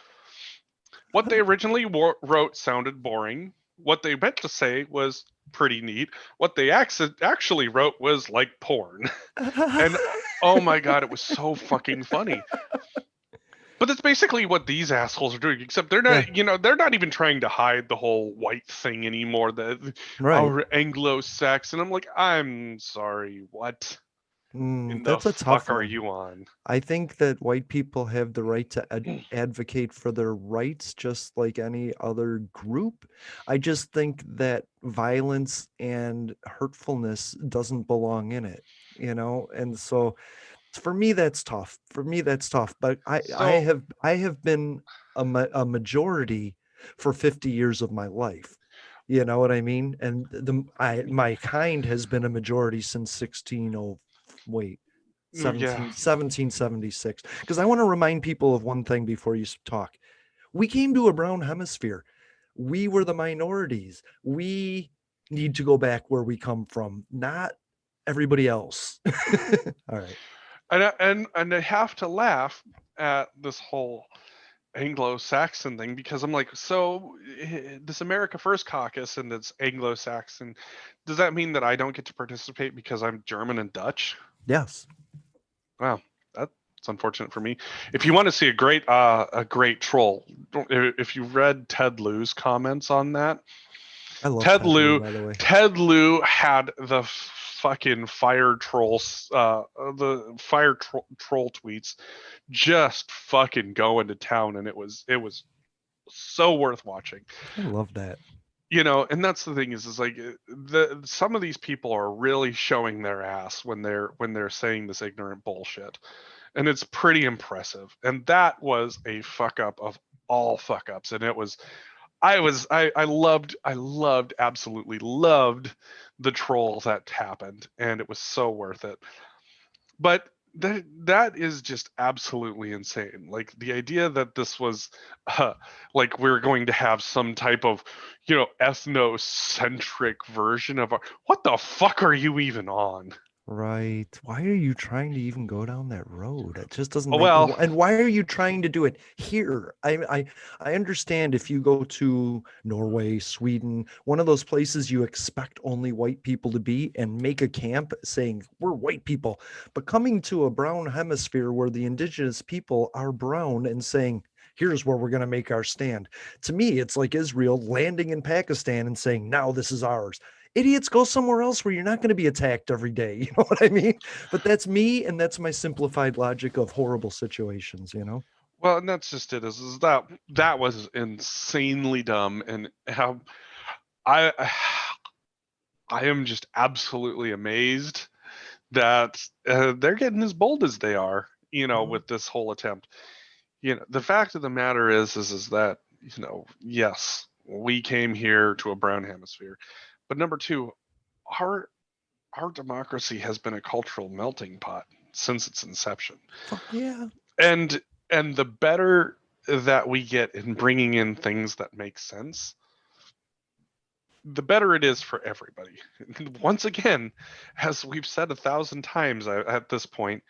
What they originally wrote sounded boring. What they meant to say was pretty neat. What they actually wrote was like porn. And oh my god, it was so fucking funny. But that's basically what these assholes are doing, except they're
Yeah,
not, they're not even trying to hide the whole white thing anymore. The
right.
our Anglo-Saxon. I'm like, I'm sorry, what in the
That's a
fuck
tough
are
one.
you on?
I think that white people have the right to advocate for their rights just like any other group. I just think that violence and hurtfulness doesn't belong in it. And so for me that's tough. But
So
I have been a majority for 50 years of my life. You know what I mean? And my kind has been a majority since 16, wait,
yeah,
1776. Because I want to remind people of one thing before you talk. We came to a brown hemisphere. We were the minorities. We need to go back where we come from, not everybody else. All right.
and I have to laugh at this whole Anglo-Saxon thing because I'm like, so this America First caucus and it's Anglo-Saxon, does that mean that I don't get to participate because I'm German and Dutch?
Yes.
Wow, that's unfortunate for me. If you want to see a great troll, if you read Ted Lieu's comments on that,
I love
Ted
Ted Lieu,
Lieu,
by the way.
Ted Lieu had the fucking fire trolls, the troll tweets just fucking going to town, and it was so worth watching.
I love that.
And that's the thing is like the some of these people are really showing their ass when they're saying this ignorant bullshit, and it's pretty impressive. And that was a fuck up of all fuck ups, and it was I loved absolutely loved the troll that happened, and it was so worth it. But that is just absolutely insane. Like the idea that this was uh, like we're going to have some type of ethnocentric version of what the fuck are you even on?
Right. Why are you trying to even go down that road? It just doesn't
Oh,
make.
well,
And why are you trying to do it here? I understand if you go to Norway, Sweden, one of those places you expect only white people to be and make a camp saying we're white people. But coming to a brown hemisphere where the indigenous people are brown and saying, here's where we're going to make our stand. To me, it's like Israel landing in Pakistan and saying, now this is ours. Idiots, go somewhere else where you're not going to be attacked every day. You know what I mean? But that's me, and that's my simplified logic of horrible situations.
well, and that's just it. Is that was insanely dumb, and how I I am just absolutely amazed that they're getting as bold as they are,
Mhm.
with this whole attempt. The fact of the matter is that, yes, we came here to a brown hemisphere, but number two, our our democracy has been a cultural melting pot since its inception,
Fuck yeah.
and the better that we get in bringing in things that make sense, the better it is for everybody. Once again, as we've said 1,000 times at this point,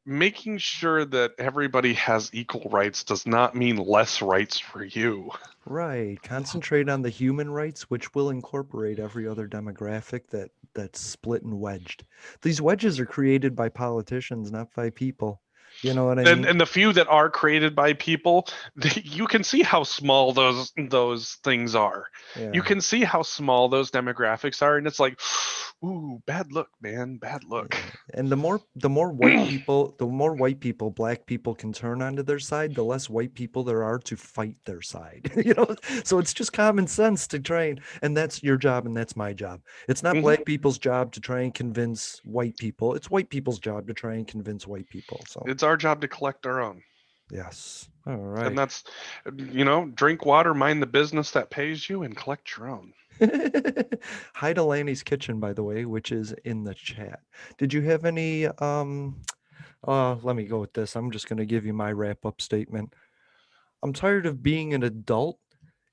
making sure that everybody has equal rights does not mean less rights for you.
Right. Concentrate on the human rights, which will incorporate every other demographic that's split and wedged. These wedges are created by politicians, not by people. You know what I
and
mean?
and the few that are created by people, you can see how small those things are. You
Yeah.
can see how small those demographics are, and it's like, ooh, bad look, man, bad look.
Yeah. And the more white people, black people can turn onto their side, the less white people there are to fight their side. So it's just common sense to try and that's your job and that's my job. It's not
Mhm.
black people's job to try and convince white people. It's white people's job to try and convince white people. So
It's our job to collect our own,
yes. All
and
right.
that's, drink water, mind the business that pays you, and collect your own.
Hi to Lanny's Kitchen, by the way, which is in the chat. Did you have any let me go with this. I'm just going to give you my wrap up statement. I'm tired of being an adult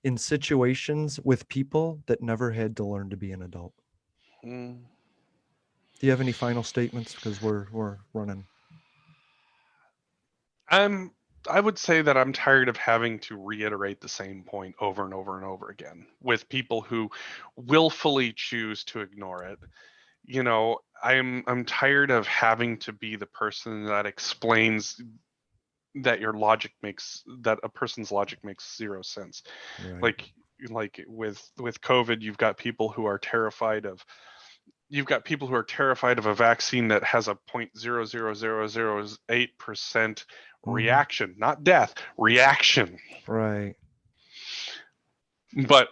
in situations with people that never had to learn to be an adult.
Mm.
Do you have any final statements? Because we're running.
I'm I would say that I'm tired of having to reiterate the same point over and over and over again with people who willfully choose to ignore it. I'm tired of having to be the person that explains that a person's logic makes zero sense.
Right.
Like with COVID, you've got people who are terrified of a vaccine that has a 0.00008%
Hmm.
reaction, not death, reaction.
Right.
but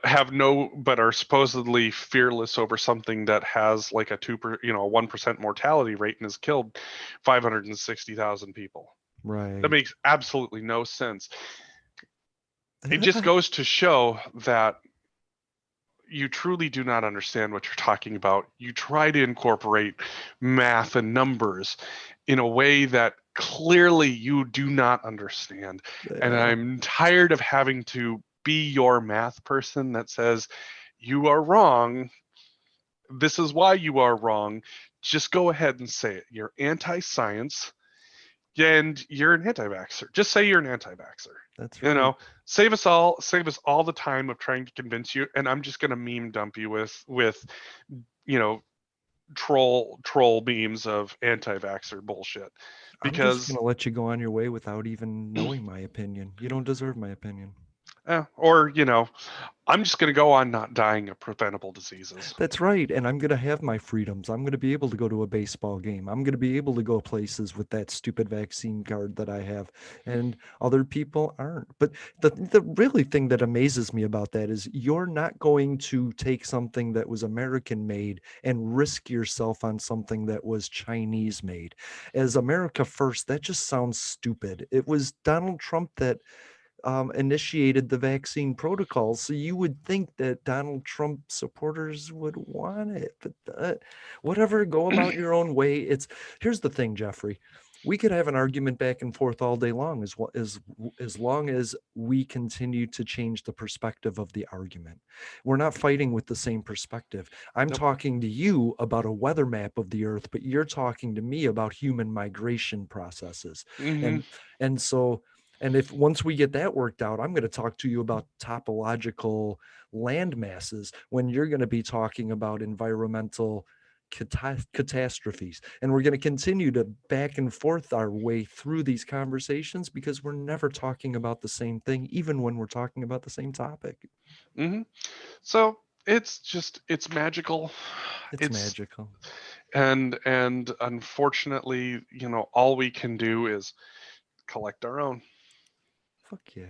are supposedly fearless over something that has like a 1% mortality rate and has killed 560,000 people. That
Right.
makes absolutely no sense. It just goes to show that you truly do not understand what you're talking about. You try to incorporate math and numbers in a way that clearly you do not understand. And
Yeah.
I'm tired of having to be your math person that says, you are wrong. This is why you are wrong. Just go ahead and say it. You're anti science and you're an anti-vaxxer. Just say you're an anti-vaxxer.
That's
You
right.
know, save us all the time of trying to convince you. And I'm just gonna meme dump you with you know troll memes of anti-vaxxer bullshit
I'm just
because
gonna let you go on your way without even knowing my opinion. You don't deserve my opinion.
or I'm just gonna go on not dying of preventable diseases.
That's right. And I'm going to have my freedoms. I'm going to be able to go to a baseball game. I'm going to be able to go places with that stupid vaccine card that I have. And other people aren't. But the really thing that amazes me about that is you're not going to take something that was American made and risk yourself on something that was Chinese made. As America first, that just sounds stupid. It was Donald Trump that initiated the vaccine protocols. So you would think that Donald Trump supporters would want it, but whatever, go about your own way. Here's the thing, Jeffrey. We could have an argument back and forth all day long, as long as we continue to change the perspective of the argument. We're not fighting with the same perspective. I'm
Nope.
talking to you about a weather map of the earth, but you're talking to me about human migration processes.
Mm-hmm.
And so and if once we get that worked out, I'm going to talk to you about topological land masses when you're going to be talking about environmental catastrophes. And we're going to continue to back and forth our way through these conversations because we're never talking about the same thing, even when we're talking about the same topic.
Mm-hmm. So it's magical.
It's
It's
magical.
and unfortunately, all we can do is collect our own.
Fuck yeah.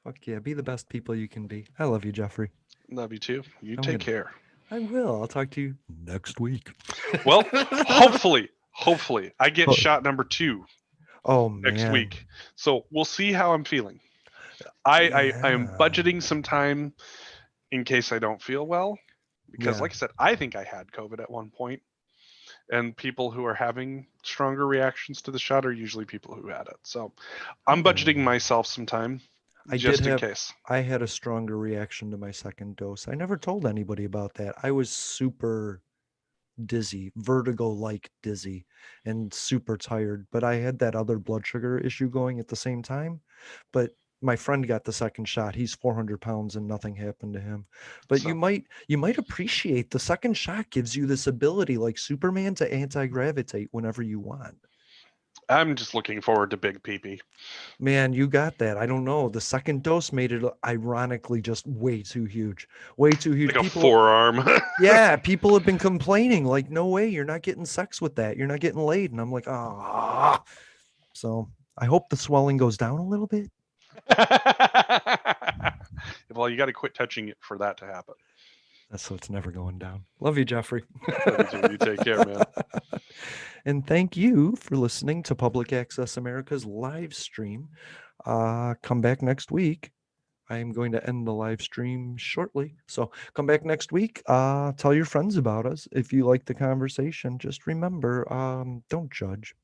Fuck yeah. Be the best people you can be. I love you, Jeffrey.
Love you too. You
I'm
take
going to,
care.
I will. I'll talk to you next week.
Well, hopefully, I get
Oh,
shot number 2
oh
next
man.
week. So we'll see how I'm feeling. I am
Yeah.
budgeting some time in case I don't feel well, because
Yeah.
like I said, I think I had COVID at one point, and people who are having stronger reactions to the shot are usually people who had it. So I'm budgeting
Oh.
myself some time
I did
just in
have
case.
I had a stronger reaction to my second dose. I never told anybody about that. I was super dizzy, vertigo-like dizzy, and super tired, but I had that other blood sugar issue going at the same time. But my friend got the second shot. He's 400 pounds and nothing happened to him. But
So
you might appreciate the second shot gives you this ability like Superman to anti-gravitate whenever you want.
I'm just looking forward to Big Peepee.
Man, you got that. I don't know. The second dose made it ironically just way too huge. Way too huge.
Like a forearm.
Yeah, people have been complaining like, no way, you're not getting sex with that. You're not getting laid. And I'm like, ah. So I hope the swelling goes down a little bit.
Well, you got to quit touching it for that to happen.
That's so it's never going down. Love you, Jeffrey.
Love you too. You take care, man.
And thank you for listening to Public Access America's live stream. Come back next week. I am going to end the live stream shortly. So come back next week. Tell your friends about us. If you like the conversation, just remember, don't judge.